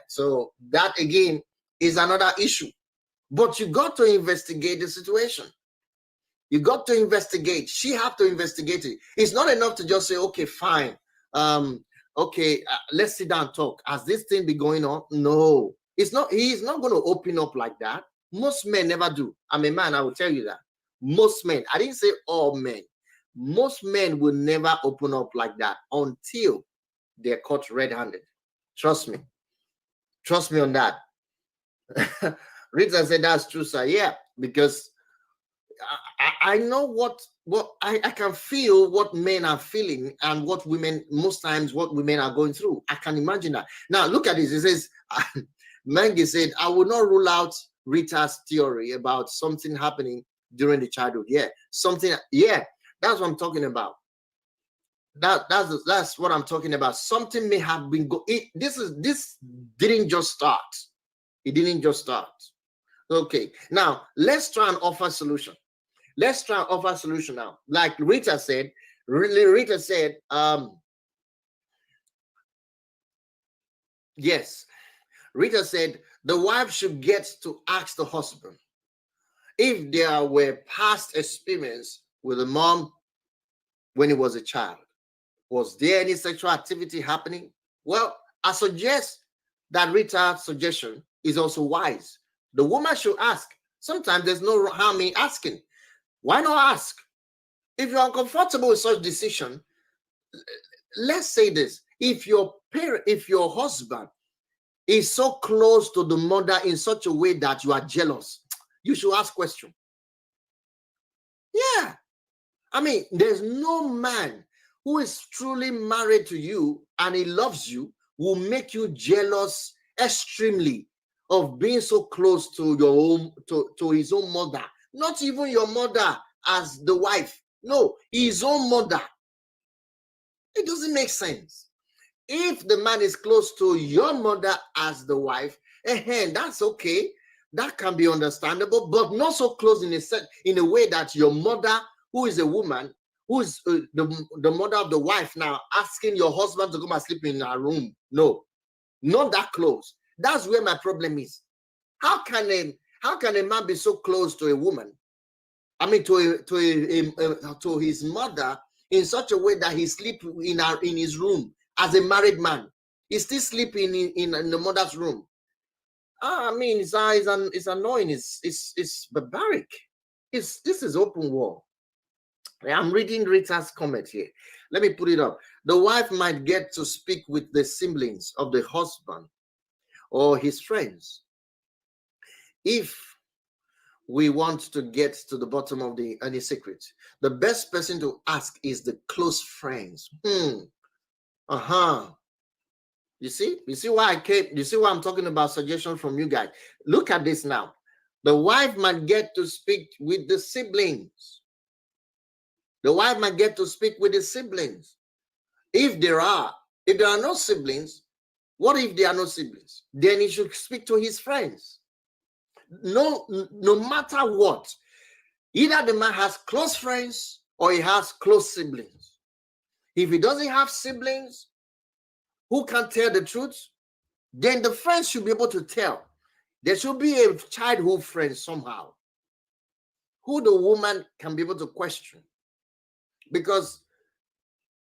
So that again is another issue. But you got to investigate the situation. You got to investigate. She have to investigate it. It's not enough to just say, okay, fine. Okay, let's sit down and talk. Has this thing been going on? No, it's not. He's not going to open up like that. Most men never do. I'm a man, I will tell you that. Most men, I didn't say all men. Most men will never open up like that until they're caught red-handed. Trust me. Trust me on that. Rita said that's true, sir. Yeah, because I know what I can feel what men are feeling and what women, most times what women are going through. I can imagine that. Now look at this. It says, Mengi said, I will not rule out Rita's theory about something happening during the childhood. Yeah, something. Yeah, that's what I'm talking about. That's what I'm talking about. Something may have been this didn't just start. It didn't just start. Okay, now let's try and offer solution. Let's try and offer solution now. Like Rita said, yes, Rita said the wife should get to ask the husband if there were past experience with the mom when he was a child. Was there any sexual activity happening? Well, I suggest that Rita's suggestion is also wise. The woman should ask. Sometimes there's no harm in asking. Why not ask? If you're uncomfortable with such decision, let's say this. If your husband is so close to the mother in such a way that you are jealous, you should ask question. Yeah. I mean, there's no man who is truly married to you and he loves you will make you jealous extremely of being so close to your own to his own mother. Not even your mother as the wife. No, his own mother. It doesn't make sense. If the man is close to your mother as the wife, that's okay. That can be understandable, but not so close in a way that your mother, who is a woman, who is the mother of the wife now, asking your husband to come and sleep in her room. No, not that close. That's where my problem is. How can a man be so close to a woman? I mean, to his mother in such a way that he sleeps in his room as a married man. He's still sleeping in the mother's room. I mean, it's annoying. It's barbaric. This is open war. I'm reading Rita's comment here. Let me put it up. The wife might get to speak with the siblings of the husband or his friends. If we want to get to the bottom of any secret, the best person to ask is the close friends. You see why you see why I'm talking about suggestions from you guys. Look at this now. The wife might get to speak with the siblings. The wife might get to speak with the siblings. If there are no siblings, what if there are no siblings? Then he should speak to his friends. No matter what, either the man has close friends or he has close siblings. If he doesn't have siblings who can tell the truth, then the friends should be able to tell. There should be a childhood friend somehow who the woman can be able to question. Because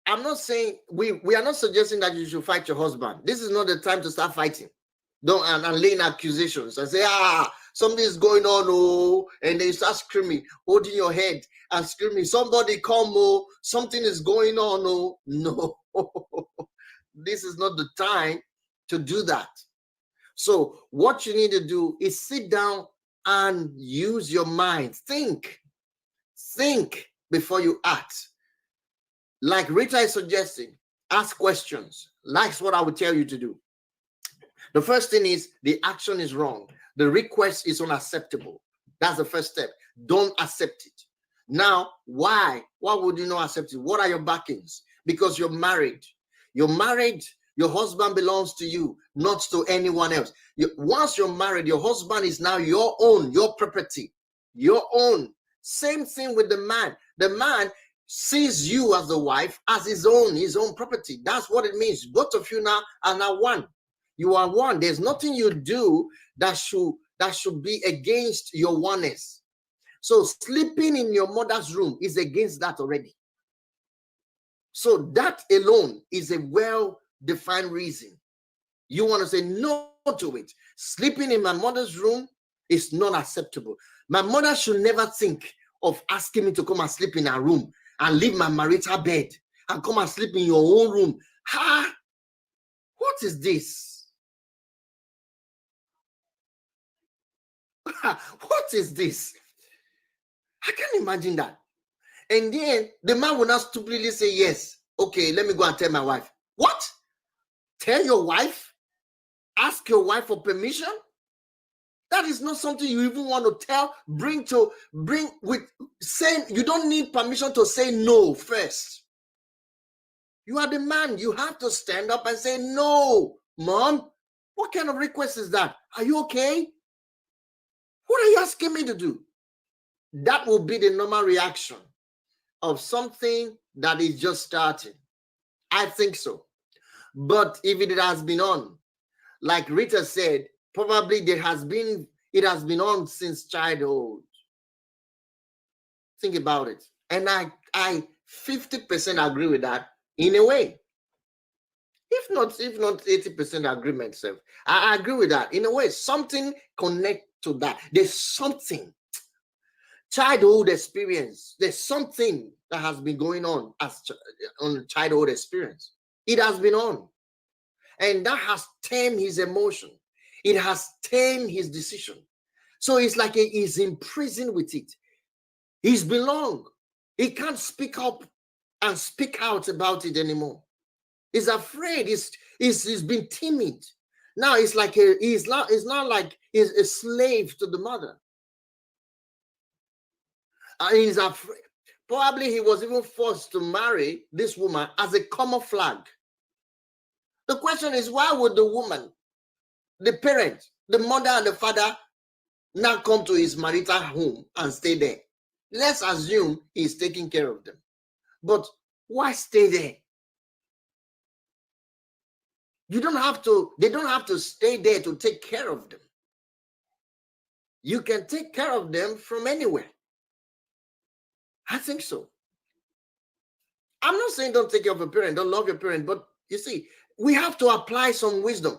I'm not saying we are not suggesting that you should fight your husband. This is not the time to start fighting. And laying accusations and say, something is going on, and they start screaming, holding your head and screaming, somebody come, something is going on, no. This is not the time to do that. So what you need to do is sit down and use your mind. Think before you act. Like Rita is suggesting, ask questions. That's what I would tell you to do. The first thing is the action is wrong. The request is unacceptable. That's the first step. Don't accept it. Now, why? Why would you not accept it? What are your backings? Because you're married. You're married. Your husband belongs to you, not to anyone else. Once you're married, your husband is now your own, your property, your own. Same thing with the man. The man sees you as the wife as his own property. That's what it means. Both of you now are now one. You are one. There's nothing you do that should be against your oneness. So sleeping in your mother's room is against that already. So that alone is a well-defined reason. You want to say no to it. Sleeping in my mother's room is not acceptable. My mother should never think of asking me to come and sleep in her room and leave my marital bed and come and sleep in your own room. Ha! What is this? What is this? I can't imagine that. And then the man will not stupidly say, yes, okay, let me go and tell my wife. What? Tell your wife? Ask your wife for permission? That is not something you even want to tell, bring with saying. You don't need permission to say no first. You are the man. You have to stand up and say, no, mom, what kind of request is that? Are you okay? What are you asking me to do? That will be the normal reaction of something that is just starting. I think so. But if it has been on, like Rita said, probably it has been on since childhood. Think about it. And I 50% agree with that in a way. If not 80% agreement, sir. I agree with that. In a way, something connect to that. There's something. Childhood experience. There's something that has been going on on childhood experience. It has been on. And that has tamed his emotion. It has tamed his decision. So it's like he's imprisoned with it. He's belong. He can't speak up and speak out about it anymore. He's afraid. He's been timid. Now it's like it's not like he's a slave to the mother. And he's afraid. Probably he was even forced to marry this woman as a camouflage. The question is, why would the woman, the parent, the mother and the father now come to his marital home and stay there? Let's assume he's taking care of them. But why stay there? They don't have to stay there to take care of them. You can take care of them from anywhere. I think so. I'm not saying don't take care of your parent, don't love your parent, but you see, we have to apply some wisdom.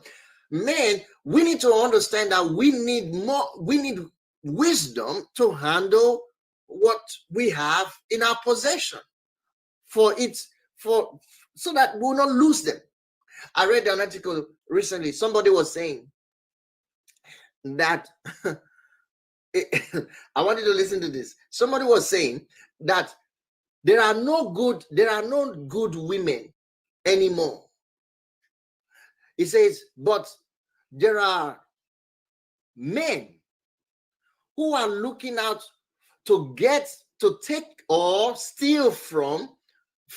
Men, we need to understand that we need wisdom to handle what we have in our possession so that we'll not lose them. I read an article recently. Somebody was saying that I wanted to listen to this. Somebody was saying that there are no good women anymore. He says, but there are men who are looking out to take or steal from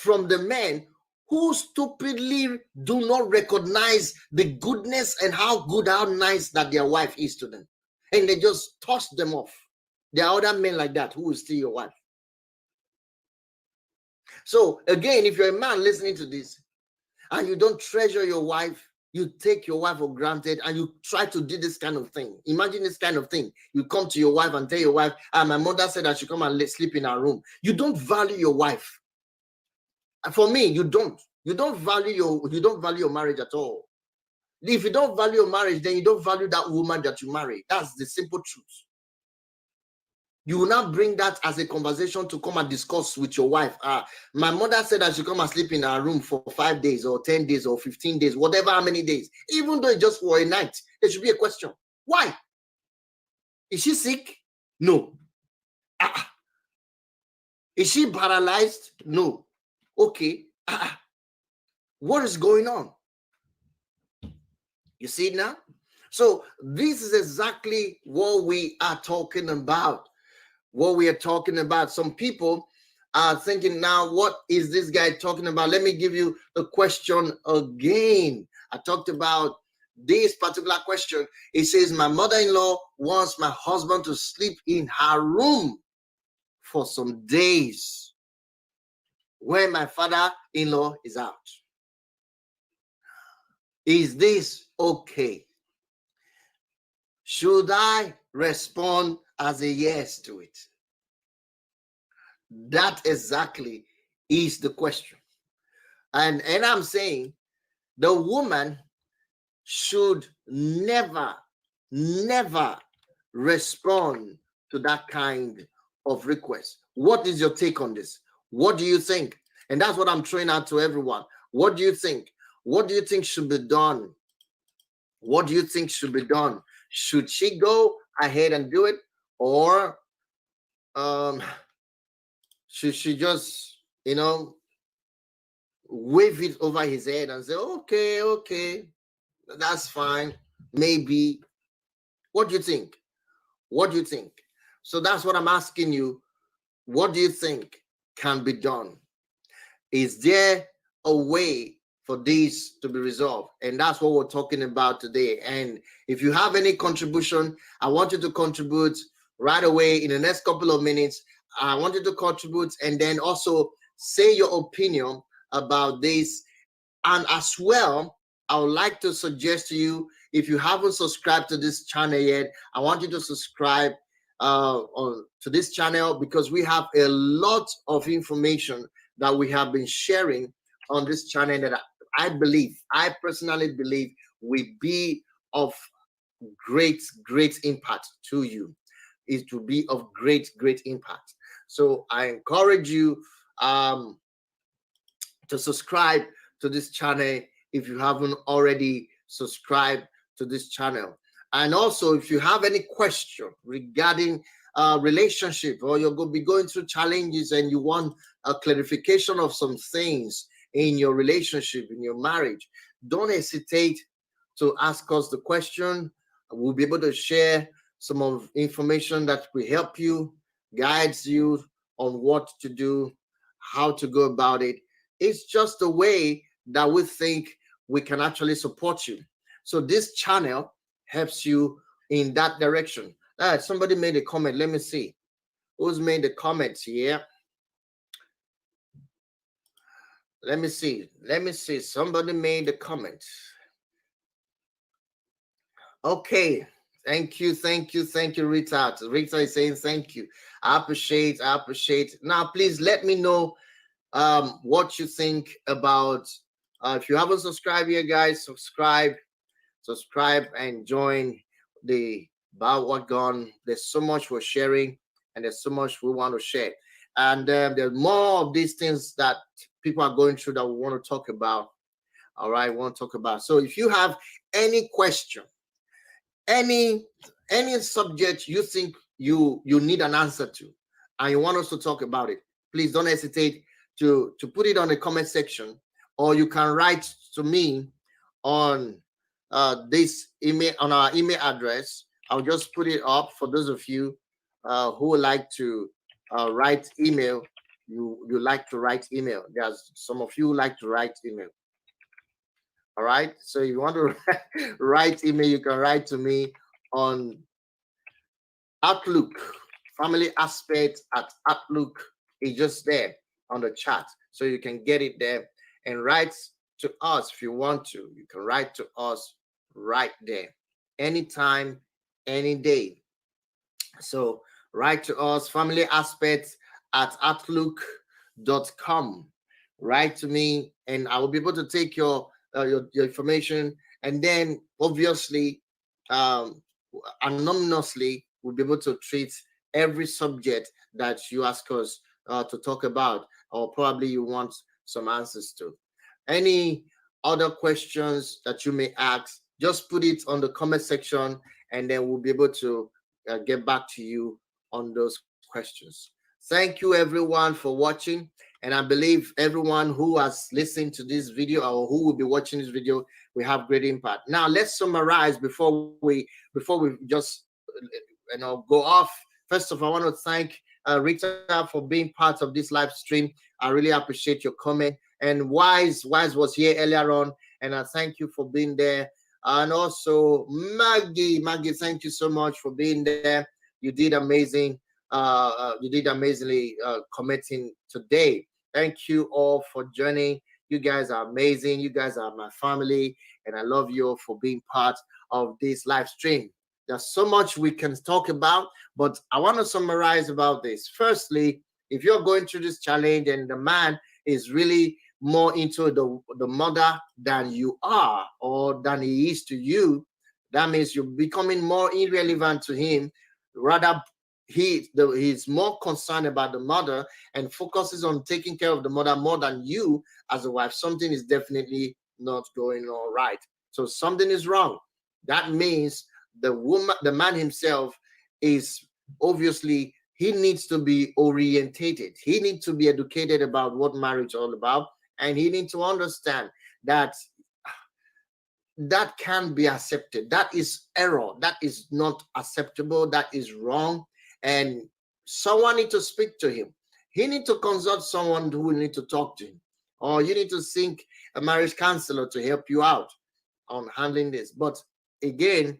the men who stupidly do not recognize the goodness and how nice that their wife is to them. And they just toss them off. There are other men like that who will steal your wife. So again, if you're a man listening to this and you don't treasure your wife, you take your wife for granted and you try to do this kind of thing. Imagine this kind of thing. You come to your wife and tell your wife, my mother said I should come and sleep in her room. You don't value your wife. For me, you don't value your marriage at all. If you don't value your marriage, then you don't value that woman that you marry. That's the simple truth. You will not bring that as a conversation to come and discuss with your wife. My mother said I should come and sleep in her room for 5 days or 10 days or 15 days, whatever, how many days. Even though it's just for a night, there should be a question. Why? Is she sick? No. Is she paralyzed? No. Okay. What is going on? You see it now? So this is exactly what we are talking about. Some people are thinking now, what is this guy talking about? Let me give you the question again. I talked about this particular question. It says, my mother-in-law wants my husband to sleep in her room for some days when my father-in-law is out. Is this okay? Should I respond as a yes to it? That exactly is the question. And I'm saying the woman should never, never respond to that kind of request. What is your take on this? What do you think? And that's what I'm throwing out to everyone. What do you think? What do you think should be done? What do you think should be done? Should she go ahead and do it, or um, should she just, wave it over his head and say, okay, okay, that's fine, maybe? What do you think? What do you think? So that's what I'm asking you. What do you think can be done? Is there a way for this to be resolved? And that's what we're talking about today. And if you have any contribution, I want you to contribute right away in the next couple of minutes. I want you to contribute and then also say your opinion about this. And as well, I would like to suggest to you, if you haven't subscribed to this channel yet, I want you to subscribe to this channel, because we have a lot of information that we have been sharing on this channel that I personally believe will be of great impact to you. It will be of great impact. So I encourage you to subscribe to this channel if you haven't already subscribed to this channel. And also, if you have any question regarding relationship, or you're going to be going through challenges and you want a clarification of some things in your relationship, in your marriage, don't hesitate to ask us the question. We'll be able to share some of information that will help you, guides you on what to do, how to go about it. It's just a way that we think we can actually support you. So this channel helps you in that direction. Somebody made a comment. Let me see. Who's made the comments here? Let me see. Somebody made the comment. Okay. Thank you, Rita. Rita is saying thank you. I appreciate. Now, please let me know what you think about. If you haven't subscribed yet, guys, subscribe and join the bandwagon. There's so much we're sharing, and there's so much we want to share. And there's more of these things that people are going through that we want to talk about. All right, we want to talk about. So if you have any question, any subject you think you need an answer to, and you want us to talk about it, please don't hesitate to put it on the comment section, or you can write to me on this email, on our email address. I'll just put it up for those of you who would like to write email. You like to write email. There's some of you who like to write email. All right. So if you want to write email, you can write to me on Outlook. Family Aspect at Outlook is just there on the chat, so you can get it there and write to us if you want to. You can write to us right there, anytime, any day. So write to us, Family Aspect at outlook.com. Write to me, and I will be able to take your information, and then obviously anonymously we'll be able to treat every subject that you ask us to talk about, or probably you want some answers to. Any other questions that you may ask, just put it on the comment section, and then we'll be able to get back to you on those questions. Thank you everyone for watching, and I believe everyone who has listened to this video or who will be watching this video will have great impact. Now let's summarize before we just go off. First of all, I want to thank Rita for being part of this live stream. I really appreciate your comment. And Wise was here earlier on, and I thank you for being there. And also Maggie, thank you so much for being there. You did amazing. You did amazingly commenting today. Thank you all for joining. You guys are amazing. You guys are my family, and I love you all for being part of this live stream. There's so much we can talk about, but I want to summarize about this. Firstly, If you're going through this challenge and the man is really more into the mother than you are or than he is to you, that means you're becoming more irrelevant to him. Rather, he's more concerned about the mother and focuses on taking care of the mother more than you as a wife. Something is definitely not going all right. So something is wrong. That means the man himself is obviously, he needs to be orientated. He needs to be educated about what marriage is all about, and he needs to understand that that can be accepted. That is error. That is not acceptable. That is wrong. And someone needs to speak to him. He needs to consult someone who will need to talk to him. Or you need to seek a marriage counselor to help you out on handling this. But again,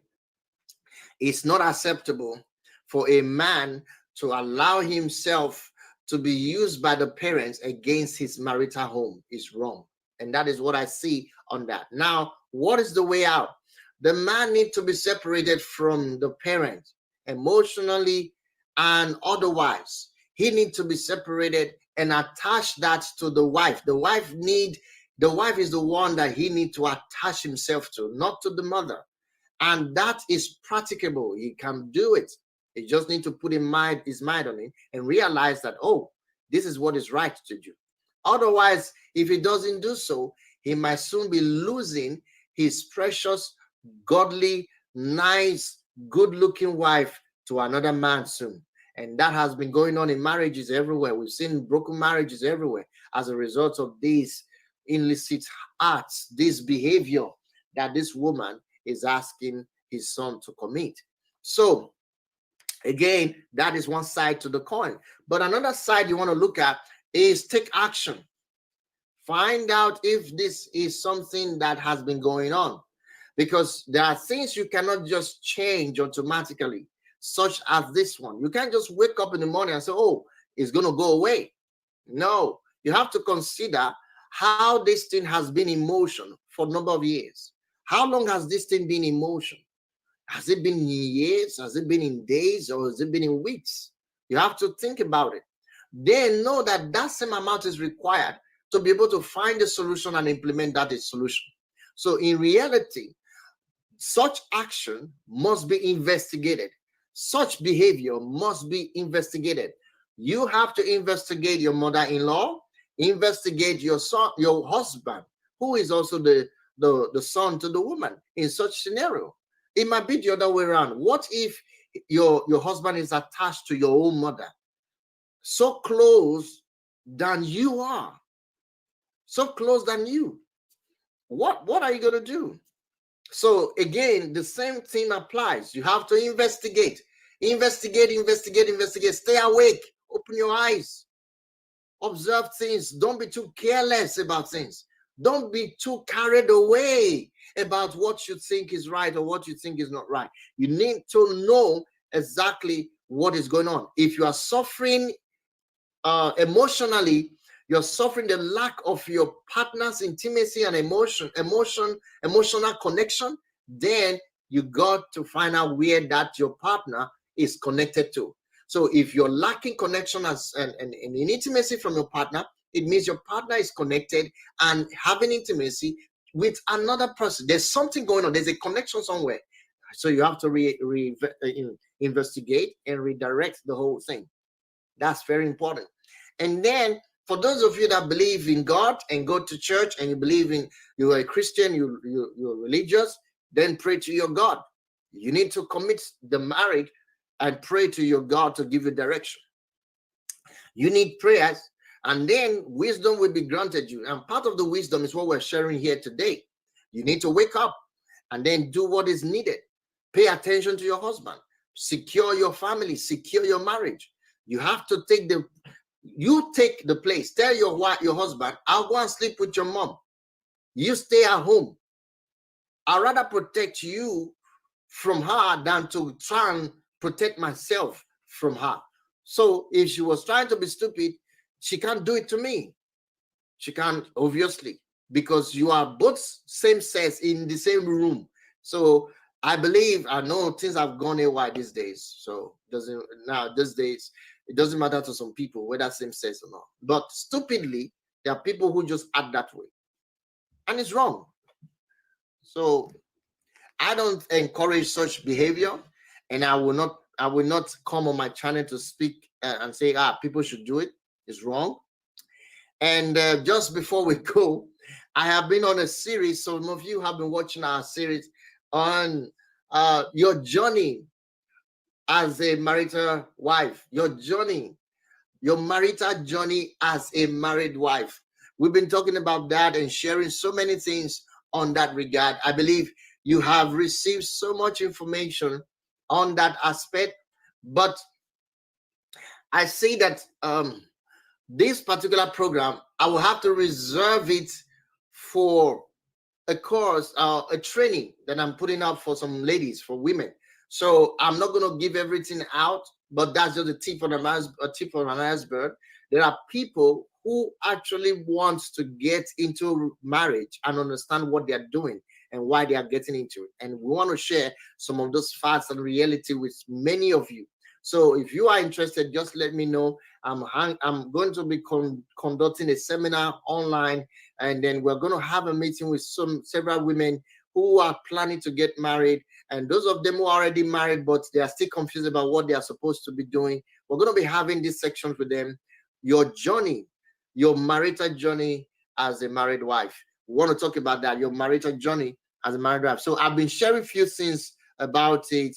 it's not acceptable for a man to allow himself to be used by the parents against his marital home. Is wrong. And that is what I see on that. Now, what is the way out? The man needs to be separated from the parent emotionally and otherwise. He needs to be separated and attach that to the wife. The wife is the one that he needs to attach himself to, not to the mother. And that is practicable. He can do it. He just needs to put his mind on it and realize that, oh, this is what is right to do. Otherwise, if he doesn't do so, he might soon be losing his precious, godly, nice, good-looking wife to another man soon. And that has been going on in marriages everywhere. We've seen broken marriages everywhere as a result of these illicit acts, this behavior that this woman is asking his son to commit. So, again, that is one side to the coin. But another side you want to look at is take action. Find out if this is something that has been going on, because there are things you cannot just change automatically, such as this one. You can't just wake up in the morning and say, oh, it's going to go away. No, you have to consider how this thing has been in motion for a number of years. How long has this thing been in motion? Has it been in years? Has it been in days? Or has it been in weeks? You have to think about it. Then know that that same amount is required to be able to find a solution and implement that solution. So in reality, such action must be investigated. Such behavior must be investigated. You have to investigate your mother-in-law, investigate your son, your husband, who is also the son to the woman in such scenario. It might be the other way around. What if your husband is attached to your own mother, so close than you are, so close than you? What are you going to do? So again, the same thing applies. You have to investigate. Stay awake. Open your eyes. Observe things. Don't be too careless about things. Don't be too carried away about what you think is right or what you think is not right. You need to know exactly what is going on. If you are suffering emotionally, you're suffering the lack of your partner's intimacy and emotional connection, then you got to find out where that your partner is connected to. So if you're lacking connection and intimacy from your partner, it means your partner is connected and having intimacy with another person. There's something going on. There's a connection somewhere. So you have to investigate and redirect the whole thing. That's very important. And then for those of you that believe in God and go to church and you are a Christian, you're religious, then pray to your God. You need to commit the marriage and pray to your God to give you direction. You need prayers, and then wisdom will be granted you. And part of the wisdom is what we're sharing here today. You need to wake up and then do what is needed. Pay attention to your husband. Secure your family. Secure your marriage. You have to take the place. Tell your husband, I'll go and sleep with your mom. You stay at home. I'd rather protect you from her than to try and protect myself from her. So if she was trying to be stupid, she can't do it to me. She can't, obviously, because you are both same sex in the same room. So I know things have gone away these days. So these days, It doesn't matter to some people whether same sex or not. But stupidly, there are people who just act that way. And it's wrong. So I don't encourage such behavior, and I will not come on my channel to speak and say, people should do it. It's wrong. And just before we go, I have been on a series. Some of you have been watching our series on your journey as a marital wife, your marital journey as a married wife. We've been talking about that and sharing so many things on that regard. I believe you have received so much information on that aspect, but I say that this particular program, I will have to reserve it for a course, a training that I'm putting up for some ladies, for women. So I'm not going to give everything out, but that's just a tip on an iceberg. There are people who actually want to get into marriage and understand what they are doing and why they are getting into it. And we want to share some of those facts and reality with many of you. So if you are interested, just let me know. I'm going to be conducting a seminar online, and then we're going to have a meeting with several women who are planning to get married, and those of them who are already married but they are still confused about what they are supposed to be doing. We're going to be having this section with them. Your journey, your marital journey as a married wife. We want to talk about that, your marital journey as a married wife. So I've been sharing a few things about it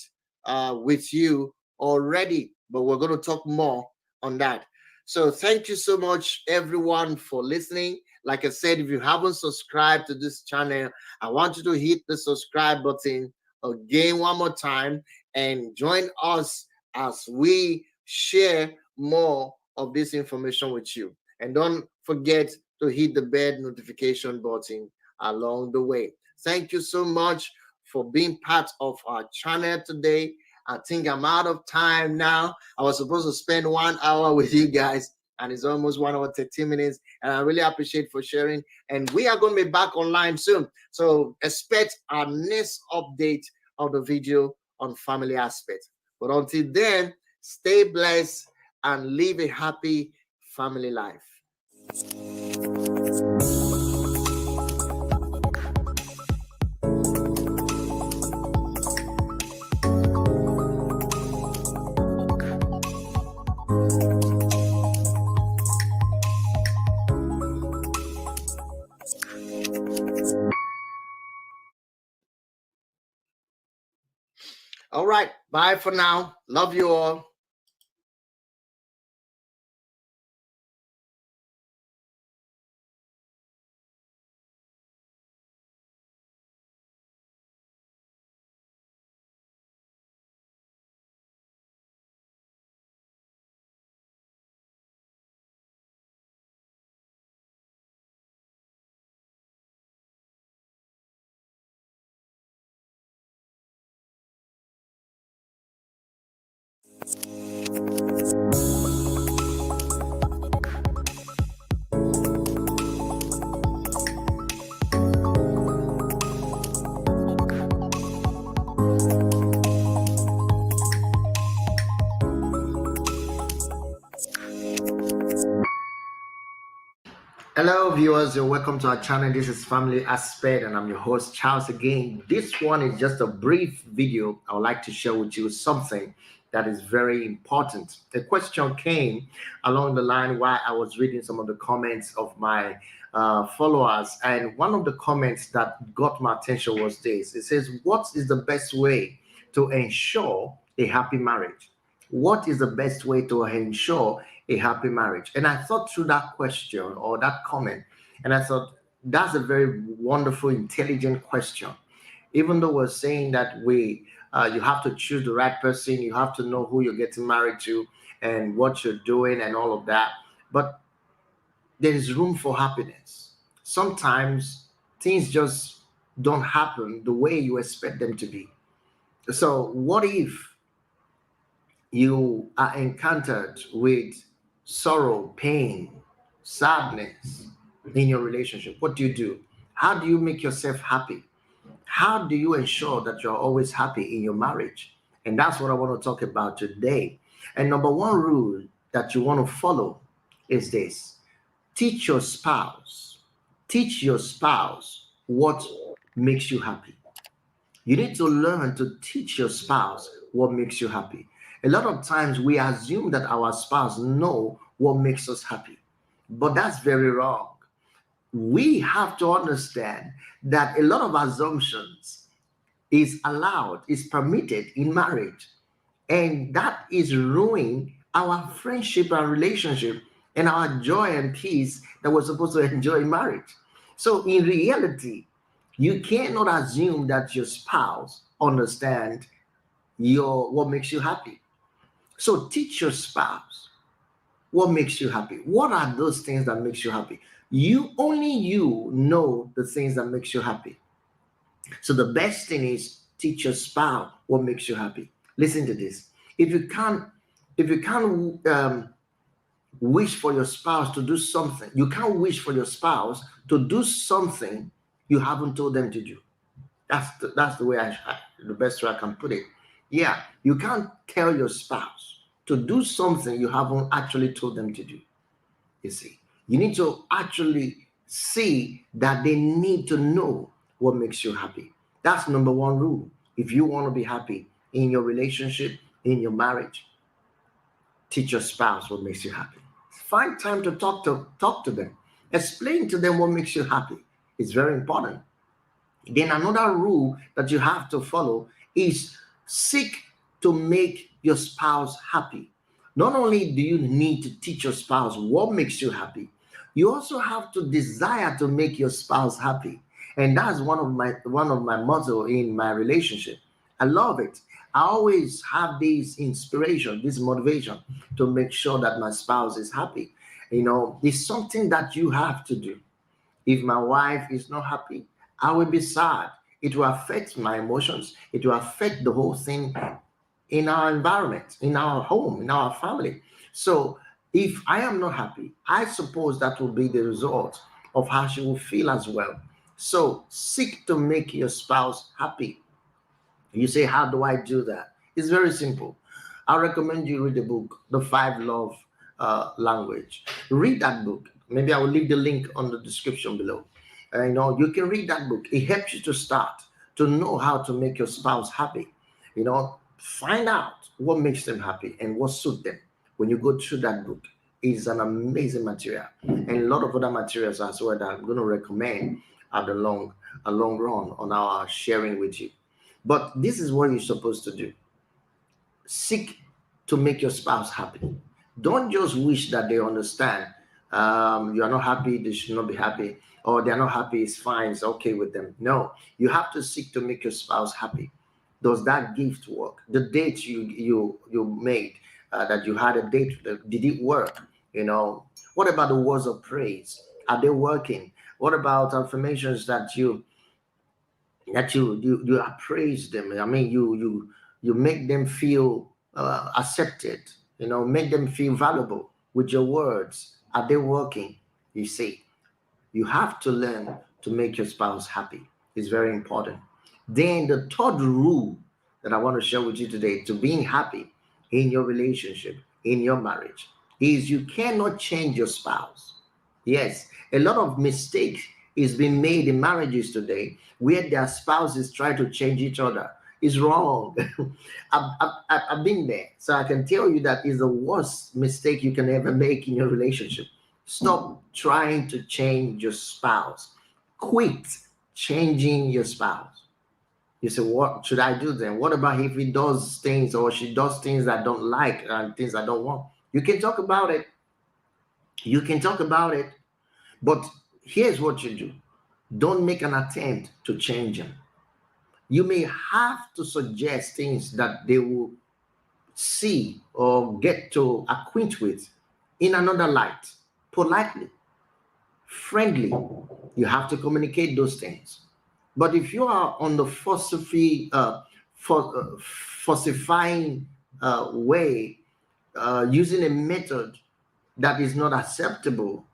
with you already, but we're going to talk more on that. So thank you so much, everyone, for listening. Like I said, if you haven't subscribed to this channel, I want you to hit the subscribe button again one more time and join us as we share more of this information with you. And don't forget to hit the bell notification button along the way. Thank you so much for being part of our channel today. I think I'm out of time now. I was supposed to spend 1 hour with you guys, and it's almost 1 hour 13 minutes. And I really appreciate for sharing. And we are going to be back online soon. So expect our next update of the video on family aspect. But until then, stay blessed and live a happy family life. All right. Bye for now. Love you all. Hello viewers, you're welcome to our channel. This is Family Aspect and I'm your host Charles again. This one is just a brief video. I would like to share with you something that is very important. The question came along the line while I was reading some of the comments of my followers, and one of the comments that got my attention was this. It says, what is the best way to ensure a happy marriage? What is the best way to ensure a happy marriage? And I thought through that question or that comment, and I thought that's a very wonderful, intelligent question. Even though we're saying that you have to choose the right person, you have to know who you're getting married to and what you're doing and all of that, but there is room for happiness. Sometimes things just don't happen the way you expect them to be. So what if you are encountered with sorrow, pain, sadness in your relationship? What do? How do you make yourself happy? How do you ensure that you're always happy in your marriage? And that's what I want to talk about today. And number one rule that you want to follow is this. Teach your spouse what makes you happy. You need to learn to teach your spouse what makes you happy. A lot of times we assume that our spouse know what makes us happy, but that's very wrong. We have to understand that a lot of assumptions is allowed, is permitted in marriage, and that is ruining our friendship and relationship and our joy and peace that we're supposed to enjoy in marriage. So in reality, you cannot assume that your spouse understand what makes you happy. So teach your spouse what makes you happy. What are those things that makes you happy? You know the things that makes you happy. So the best thing is teach your spouse what makes you happy. Listen to this. If you can't wish for your spouse to do something, you can't wish for your spouse to do something you haven't told them to do. That's the way the best way I can put it. Yeah, you can't tell your spouse to do something you haven't actually told them to do. You see, you need to actually see that they need to know what makes you happy. That's number one rule. If you want to be happy in your relationship, in your marriage, teach your spouse what makes you happy. Find time to talk to them. Explain to them what makes you happy. It's very important. Then another rule that you have to follow is seek to make your spouse happy. Not only do you need to teach your spouse what makes you happy, you also have to desire to make your spouse happy. And that's one of my motto in my relationship. I love it. I always have this inspiration, this motivation to make sure that my spouse is happy. It's something that you have to do. If my wife is not happy, I will be sad. It will affect my emotions. It will affect the whole thing in our environment, in our home, in our family. So if I am not happy, I suppose that will be the result of how she will feel as well. So seek to make your spouse happy. You say, how do I do that? It's very simple. I recommend you read the book, The Five Love Language. Read that book. Maybe I will leave the link on the description below. You can read that book. It helps you to start to know how to make your spouse happy. Find out what makes them happy and what suits them. When you go through that book, it's an amazing material, and a lot of other materials as well that I'm going to recommend at the long run on our sharing with you. But this is what you're supposed to do. Seek to make your spouse happy. Don't just wish that they understand. You are not happy, they should not be happy, or they're not happy, it's fine, it's okay with them. No, you have to seek to make your spouse happy. Does that gift work? The date you made, that you had a date, did it work? What about the words of praise? Are they working? What about affirmations that you appraise them? I mean, you make them feel accepted. Make them feel valuable with your words. Are they working? You see, you have to learn to make your spouse happy. It's very important. Then the third rule that I want to share with you today to being happy in your relationship, in your marriage, is you cannot change your spouse. Yes, a lot of mistakes is being made in marriages today where their spouses try to change each other. It's wrong. I've been there, so I can tell you that is the worst mistake you can ever make in your relationship. Stop trying to change your spouse. Quit changing your spouse. You say, what should I do then? What about if he does things or she does things that I don't like and things I don't want? You can talk about it. You can talk about it. But here's what you do. Don't make an attempt to change him. You may have to suggest things that they will see or get to acquaint with in another light, politely, friendly. You have to communicate those things. But if you are on the falsifying way, using a method that is not acceptable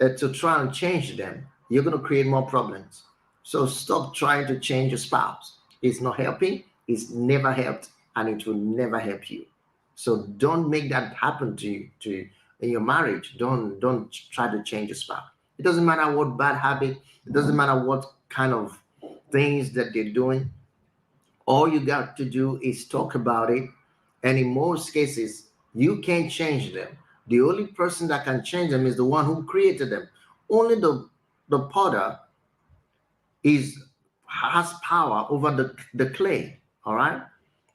to try and change them, you're going to create more problems. So stop trying to change your spouse. It's not helping. It's never helped, and it will never help you. So don't make that happen to you in your marriage. Don't try to change your spouse. It doesn't matter what bad habit, it doesn't matter what kind of things that they're doing. All you got to do is talk about it. And in most cases, you can't change them. The only person that can change them is the one who created them. Only the potter is has power over the clay. All right.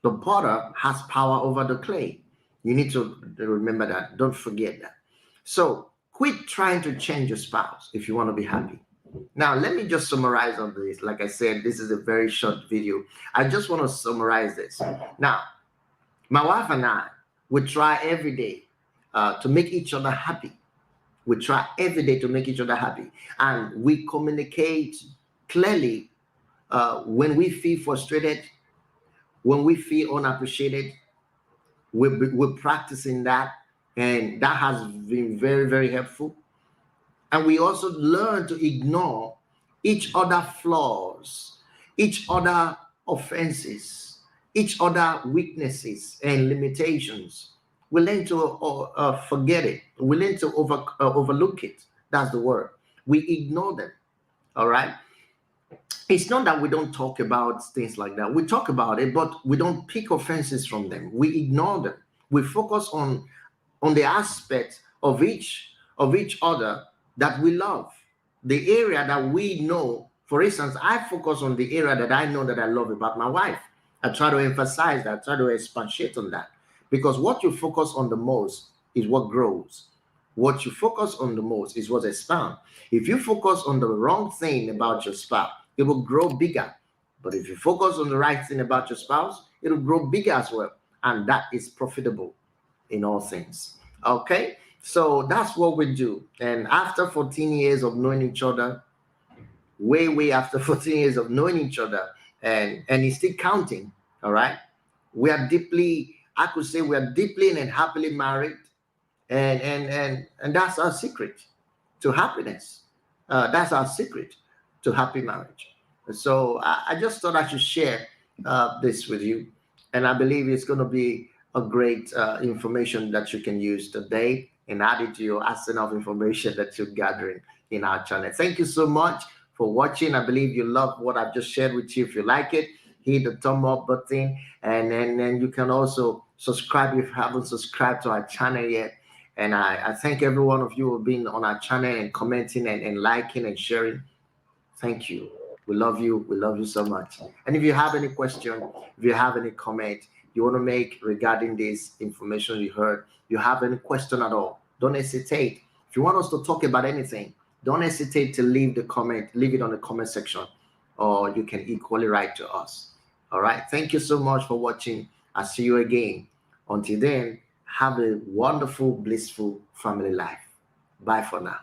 The potter has power over the clay. You need to remember that. Don't forget that. So quit trying to change your spouse if you want to be happy. Now, let me just summarize on this. Like I said, this is a very short video. I just want to summarize this. Now, my wife and I, we try every day to make each other happy. We try every day to make each other happy. And we communicate clearly when we feel frustrated, when we feel unappreciated. We're practicing that. And that has been very, very helpful. And we also learn to ignore each other flaws, each other offenses, each other weaknesses and limitations. We learn to forget it. We learn to overlook it. That's the word. We ignore them. All right. It's not that we don't talk about things like that. We talk about it, but we don't pick offenses from them. We ignore them. We focus on the aspect of each other that we love, the area that we know. For instance, I focus on the area that I know that I love about my wife. I try to emphasize that, try to expatiate on that, because what you focus on the most is what grows. What you focus on the most is what expands. If you focus on the wrong thing about your spouse, it will grow bigger. But if you focus on the right thing about your spouse, it will grow bigger as well. And that is profitable in all things. Okay, so that's what we do. And after 14 years of knowing each other, way after 14 years of knowing each other, and it's still counting. All right, we are deeply, I could say, we are deeply and happily married, and that's our secret to happiness. That's our secret to happy marriage. So I just thought I should share this with you, and I believe it's going to be a great information that you can use today and add it to your arsenal of information that you're gathering in our channel. Thank you so much for watching. I believe you love what I've just shared with you. If you like it, hit the thumb up button, and then you can also subscribe if you haven't subscribed to our channel yet. And I thank every one of you who have been on our channel and commenting and liking and sharing. Thank you. We love you. We love you so much. And if you have any question, if you have any comment you want to make regarding this information you heard, you have any question at all, don't hesitate. If you want us to talk about anything, don't hesitate to leave it on the comment section, or you can equally write to us. All right. Thank you so much for watching. I'll see you again. Until then, have a wonderful, blissful family life. Bye for now.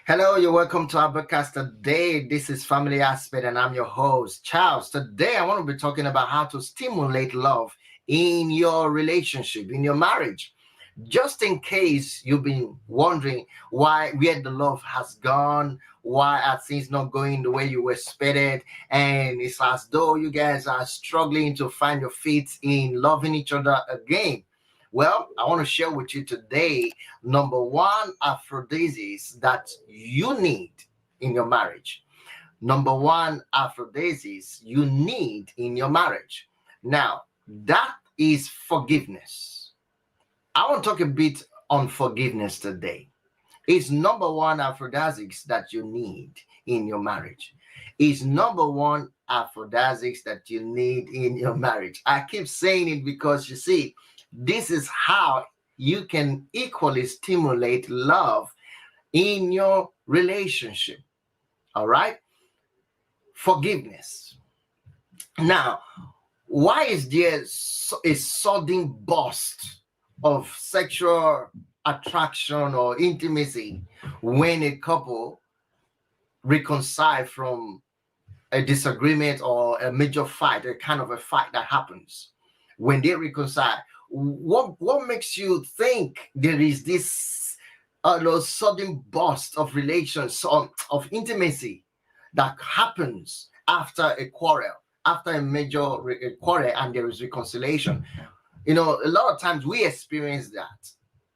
Hello, you're welcome to our podcast today. This is Family Aspect, and I'm your host, Charles. Today, I want to be talking about how to stimulate love in your relationship, in your marriage. Just in case you've been wondering where the love has gone, why are things not going the way you expected, and it's as though you guys are struggling to find your feet in loving each other again. Well, I want to share with you today number one aphrodisiacs that you need in your marriage. Number one aphrodisiacs you need in your marriage. Now, that is forgiveness. I want to talk a bit on forgiveness today. It's number one aphrodisiacs that you need in your marriage. It's number one aphrodisiacs that you need in your marriage. I keep saying it because you see, this is how you can equally stimulate love in your relationship. All right? Forgiveness. Now, why is there a sudden burst of sexual attraction or intimacy when a couple reconcile from a disagreement or a major fight, a kind of a fight that happens? When they reconcile, what makes you think there is this sudden burst of relations, of intimacy that happens after a quarrel, after a major quarrel, and there is reconciliation? A lot of times we experience that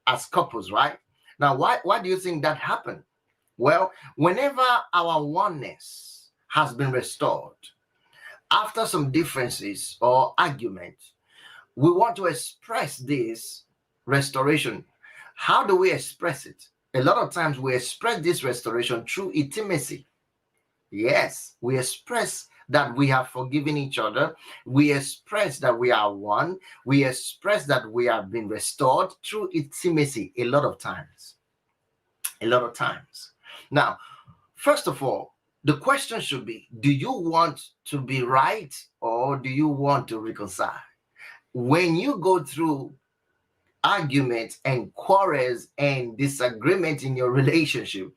as couples, right? Now, why do you think that happened? Well, whenever our oneness has been restored after some differences or arguments, we want to express this restoration. How do we express it? A lot of times we express this restoration through intimacy. Yes, we express that we have forgiven each other. We express that we are one. We express that we have been restored through intimacy a lot of times. A lot of times. Now, first of all, the question should be, do you want to be right or do you want to reconcile? When you go through arguments and quarrels and disagreement in your relationship,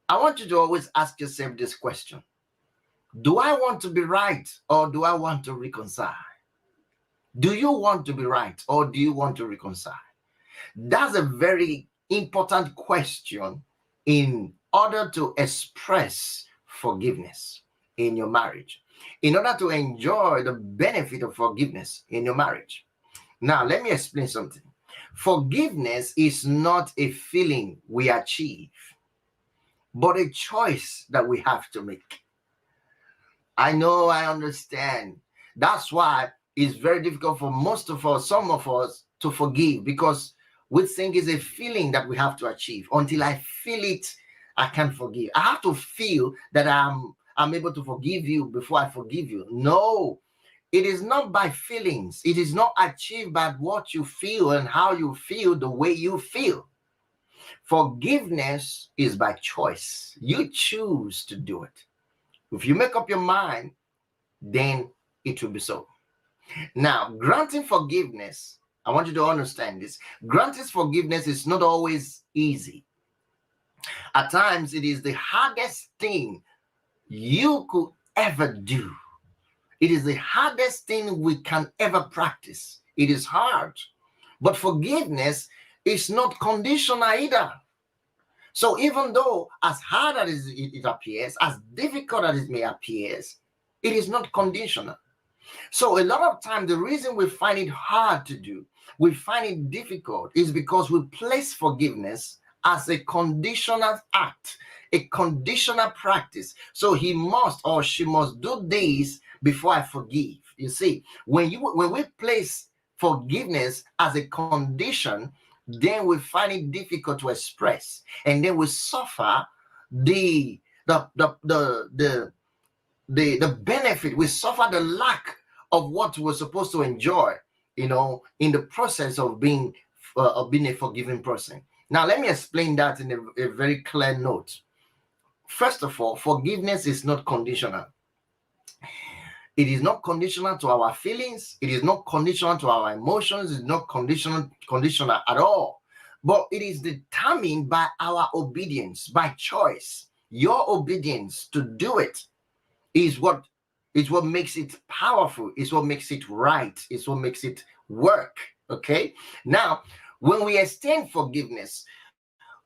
I want you to always ask yourself this question. Do I want to be right or do I want to reconcile? Do you want to be right or do you want to reconcile? That's a very important question in order to express forgiveness in your marriage, in order to enjoy the benefit of forgiveness in your marriage. Now, let me explain something. Forgiveness is not a feeling we achieve, but a choice that we have to make. I know, I understand. That's why it's very difficult for most of us, some of us, to forgive, because we think it's a feeling that we have to achieve. Until I feel it, I can't forgive. I have to feel that I'm able to forgive you before I forgive you. No, it is not by feelings. It is not achieved by what you feel and how you feel the way you feel. Forgiveness is by choice. You choose to do it. If you make up your mind, then it will be so. Now, granting forgiveness, I want you to understand this. Granting forgiveness is not always easy. At times, it is the hardest thing you could ever do. It is the hardest thing we can ever practice. It is hard. But forgiveness is not conditional either. So even though as hard as it appears, as difficult as it may appear, it is not conditional. So a lot of times, the reason we find it hard to do, we find it difficult, is because we place forgiveness as a conditional act, a conditional practice. So he must or she must do this before I forgive. You see, when we place forgiveness as a condition, then we find it difficult to express, and then we suffer the benefit. We suffer the lack of what we're supposed to enjoy, in the process of being a forgiving person. Now, let me explain that in a very clear note. First of all, forgiveness is not conditional. It is not conditional to our feelings. It is not conditional to our emotions. It's not conditional at all. But it is determined by our obedience, by choice. Your obedience to do it is what makes it powerful. It's what makes it right. It's what makes it work Okay. Now, when we extend forgiveness,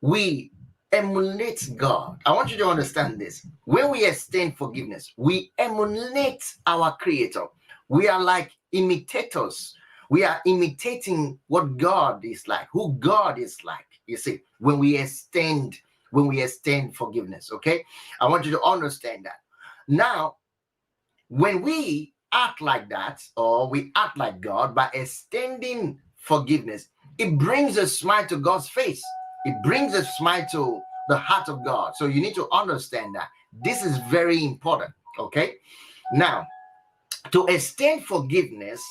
we emulate God. I want you to understand this. When we extend forgiveness, we emulate our Creator. We are like imitators. We are imitating what God is like, who God is like. You see, when we extend forgiveness. Okay, I want you to understand that. Now, when we act like that, or we act like God by extending forgiveness, it brings a smile to God's face. It brings a smile to the heart of God. So you need to understand that this is very important. Okay. Now, to extend forgiveness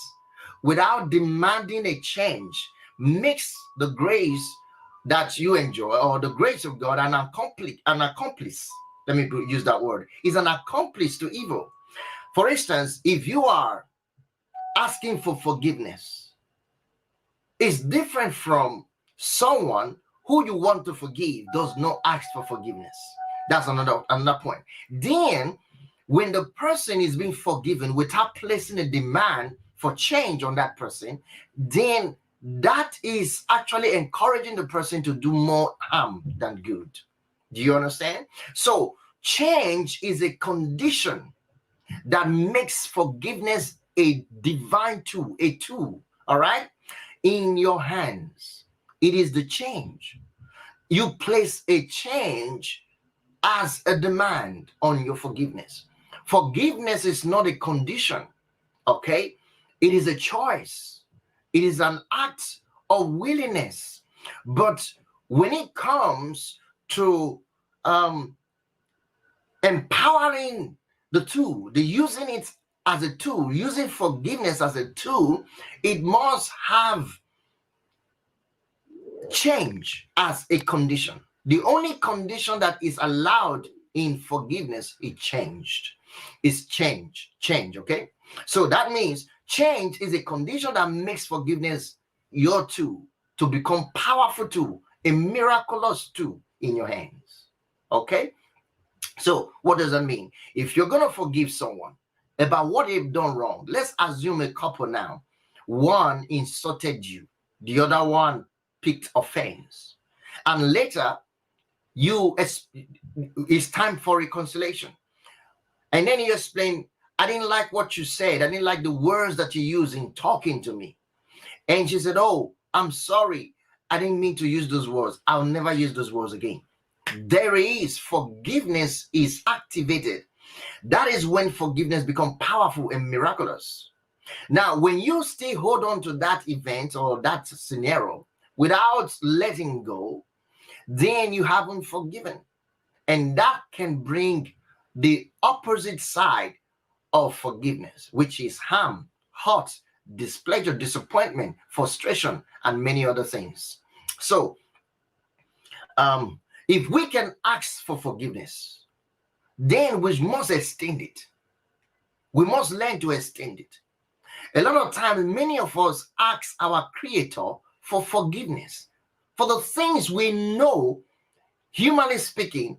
without demanding a change makes the grace that you enjoy, or the grace of God, an accomplice. Let me use that word. Is an accomplice to evil. For instance, if you are asking for forgiveness, it's different from someone who you want to forgive does not ask for forgiveness. That's another point. Then, when the person is being forgiven without placing a demand for change on that person, then that is actually encouraging the person to do more harm than good. Do you understand? So, change is a condition that makes forgiveness a divine tool, all right, in your hands. It is the change. You place a change as a demand on your forgiveness. Forgiveness is not a condition, okay? It is a choice. It is an act of willingness. But when it comes to empowering the tool, the using it as a tool, using forgiveness as a tool, it must have change as a condition. The only condition that is allowed in forgiveness is change, okay? So that means change is a condition that makes forgiveness your tool to become powerful tool, a miraculous tool in your hands, okay? So what does that mean? If you're going to forgive someone about what they've done wrong, let's assume a couple now. One insulted you, the other one picked offense. And later, it's time for reconciliation. And then you explain, I didn't like what you said. I didn't like the words that you used in talking to me. And she said, oh, I'm sorry. I didn't mean to use those words. I'll never use those words again. There is forgiveness is activated. That is when forgiveness becomes powerful and miraculous. Now, when you still hold on to that event or that scenario without letting go, then you haven't forgiven. And that can bring the opposite side of forgiveness, which is harm, hurt, displeasure, disappointment, frustration, and many other things. So, if we can ask for forgiveness, then we must extend it. We must learn to extend it. A lot of times, many of us ask our Creator for forgiveness for the things we know, humanly speaking,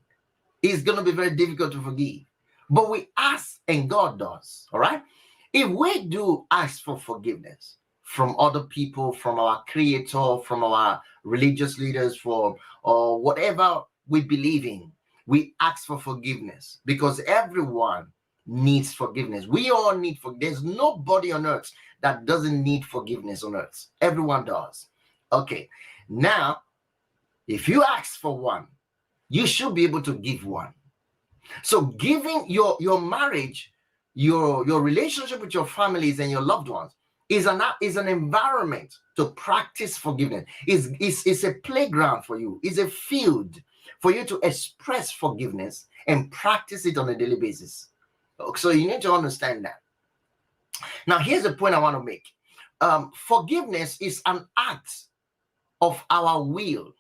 is going to be very difficult to forgive. But we ask, and God does. All right? If we do ask for forgiveness from other people, from our Creator, from our religious leaders, or whatever we believe in, we ask for forgiveness because everyone needs forgiveness. We all need forgiveness. There's nobody on earth that doesn't need forgiveness on earth. Everyone does. Okay. Now, if you ask for one, you should be able to give one. So giving your marriage, your relationship with your families and your loved ones is an environment to practice forgiveness. It's a playground for you. It's a field for you to express forgiveness and practice it on a daily basis. So you need to understand that. Now, here's the point I want to make. Forgiveness is an act of our will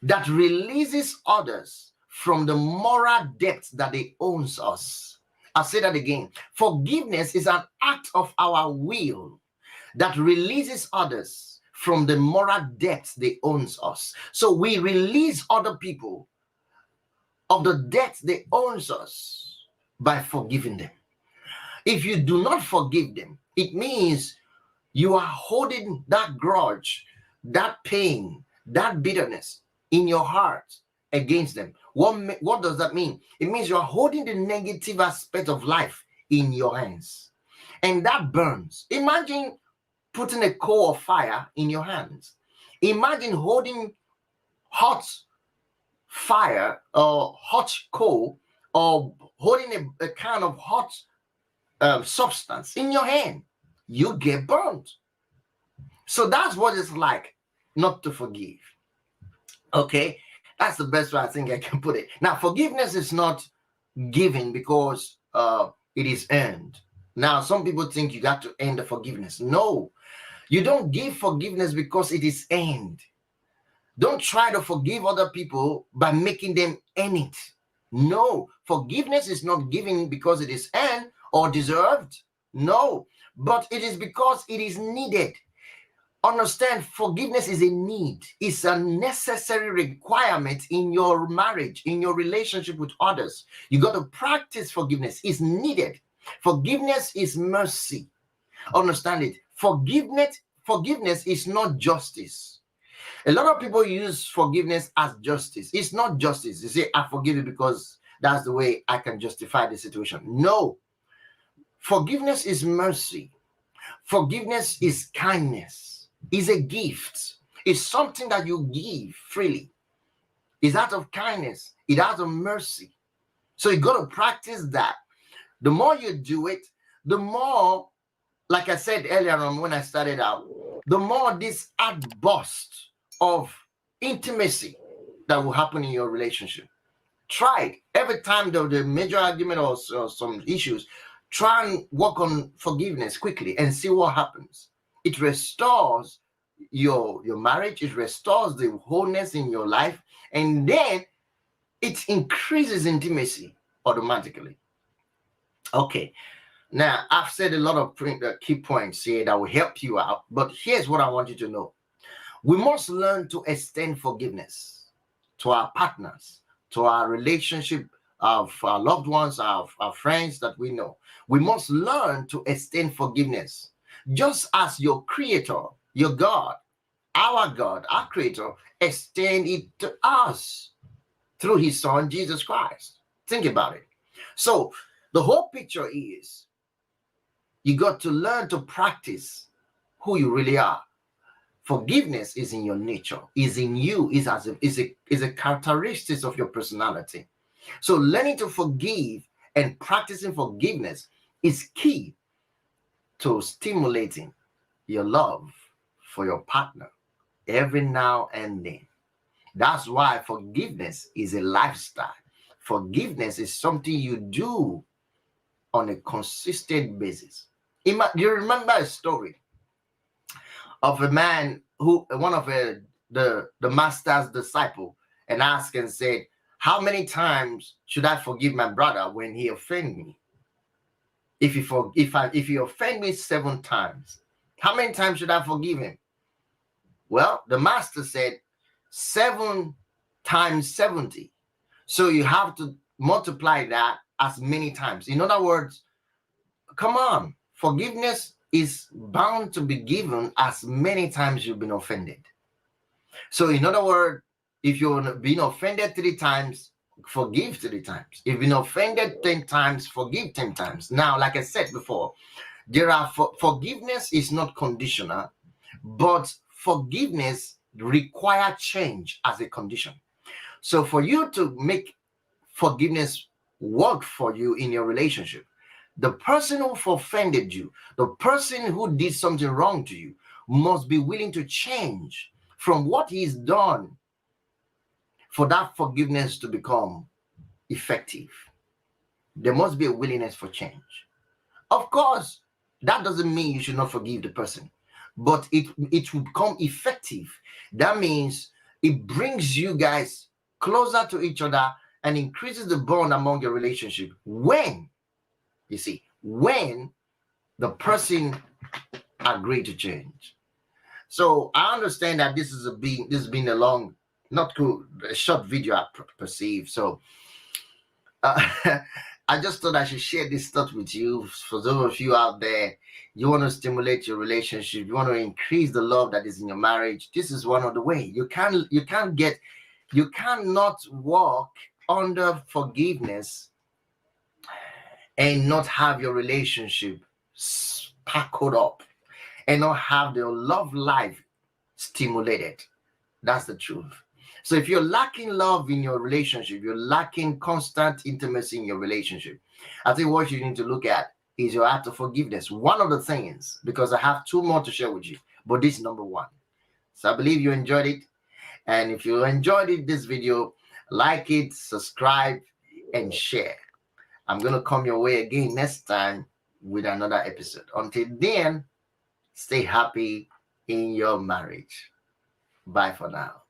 that releases others from the moral debt that they owns us. I'll say that again. Forgiveness is an act of our will that releases others from the moral debt they owns us. So we release other people of the debt they owns us by forgiving them. If you do not forgive them, it means You are holding that grudge, that pain, that bitterness in your heart against them. What does that mean? It means you are holding the negative aspect of life in your hands, and that burns. Imagine putting a coal of fire in your hands. Imagine holding hot fire or hot coal, or holding a kind of hot substance in your hand. You get burned. So that's what it's like not to forgive. Okay, that's the best way I think I can put it. Now, forgiveness is not given because it is earned. Now, some people think you got to earn the forgiveness. No, you don't give forgiveness because it is earned. Don't try to forgive other people by making them earn it. No, forgiveness is not given because it is earned or deserved. No, but it is because it is needed. Understand, forgiveness is a need. It's a necessary requirement in your marriage, in your relationship with others. You got to practice forgiveness. It's needed. Forgiveness is mercy. Understand it. Forgiveness is not justice. A lot of people use forgiveness as justice. It's not justice. You say, I forgive you because that's the way I can justify the situation. No. Forgiveness is mercy. Forgiveness is kindness. Is a gift. It's something that you give freely. It's out of kindness. It's out of mercy. So you got to practice that. The more you do it, the more, like I said earlier on when I started out, the more this outburst of intimacy that will happen in your relationship. Try it. Every time there's a major argument or some issues, try and work on forgiveness quickly and see what happens. It restores your marriage. It restores the wholeness in your life. And then it increases intimacy automatically. Okay. Now, I've said a lot of key points here that will help you out. But here's what I want you to know. We must learn to extend forgiveness to our partners, to our relationship, of our loved ones, our friends that we know. We must learn to extend forgiveness. Just as your creator, your God, our creator, extend it to us through his son, Jesus Christ. Think about it. So the whole picture is you got to learn to practice who you really are. Forgiveness is in your nature, is in you, is a characteristic of your personality. So learning to forgive and practicing forgiveness is key to stimulating your love for your partner every now and then. That's why forgiveness is a lifestyle. Forgiveness is something you do on a consistent basis. You remember a story of a man who, one of the master's disciple, and asked and said, how many times should I forgive my brother when he offends me? If he offends me 7 times, how many times should I forgive him? Well, the master said 7 times 70. So you have to multiply that as many times. In other words, come on, forgiveness is bound to be given as many times you've been offended. So in other words, if you've been offended 3 times, forgive 3 times. If you've been offended 10 times, forgive 10 times. Now, like I said before, forgiveness is not conditional, but forgiveness requires change as a condition. So for you to make forgiveness work for you in your relationship, the person who offended you, the person who did something wrong to you, must be willing to change from what he's done for that forgiveness to become effective. There must be a willingness for change. Of course, that doesn't mean you should not forgive the person, but it will become effective. That means it brings you guys closer to each other and increases the bond among your relationship when the person agreed to change. So I understand that this has been a long, not cool, a short video I perceive. So I just thought I should share this thought with you. For those of you out there, you want to stimulate your relationship, you want to increase the love that is in your marriage. This is one of the way. You cannot walk under forgiveness and not have your relationship sparkled up and not have your love life stimulated. That's the truth. So if you're lacking love in your relationship, you're lacking constant intimacy in your relationship, I think what you need to look at is your act of forgiveness. One of the things, because I have two more to share with you, but this is number one. So I believe you enjoyed it. And if you enjoyed this video, like it, subscribe, and share. I'm going to come your way again next time with another episode. Until then, stay happy in your marriage. Bye for now.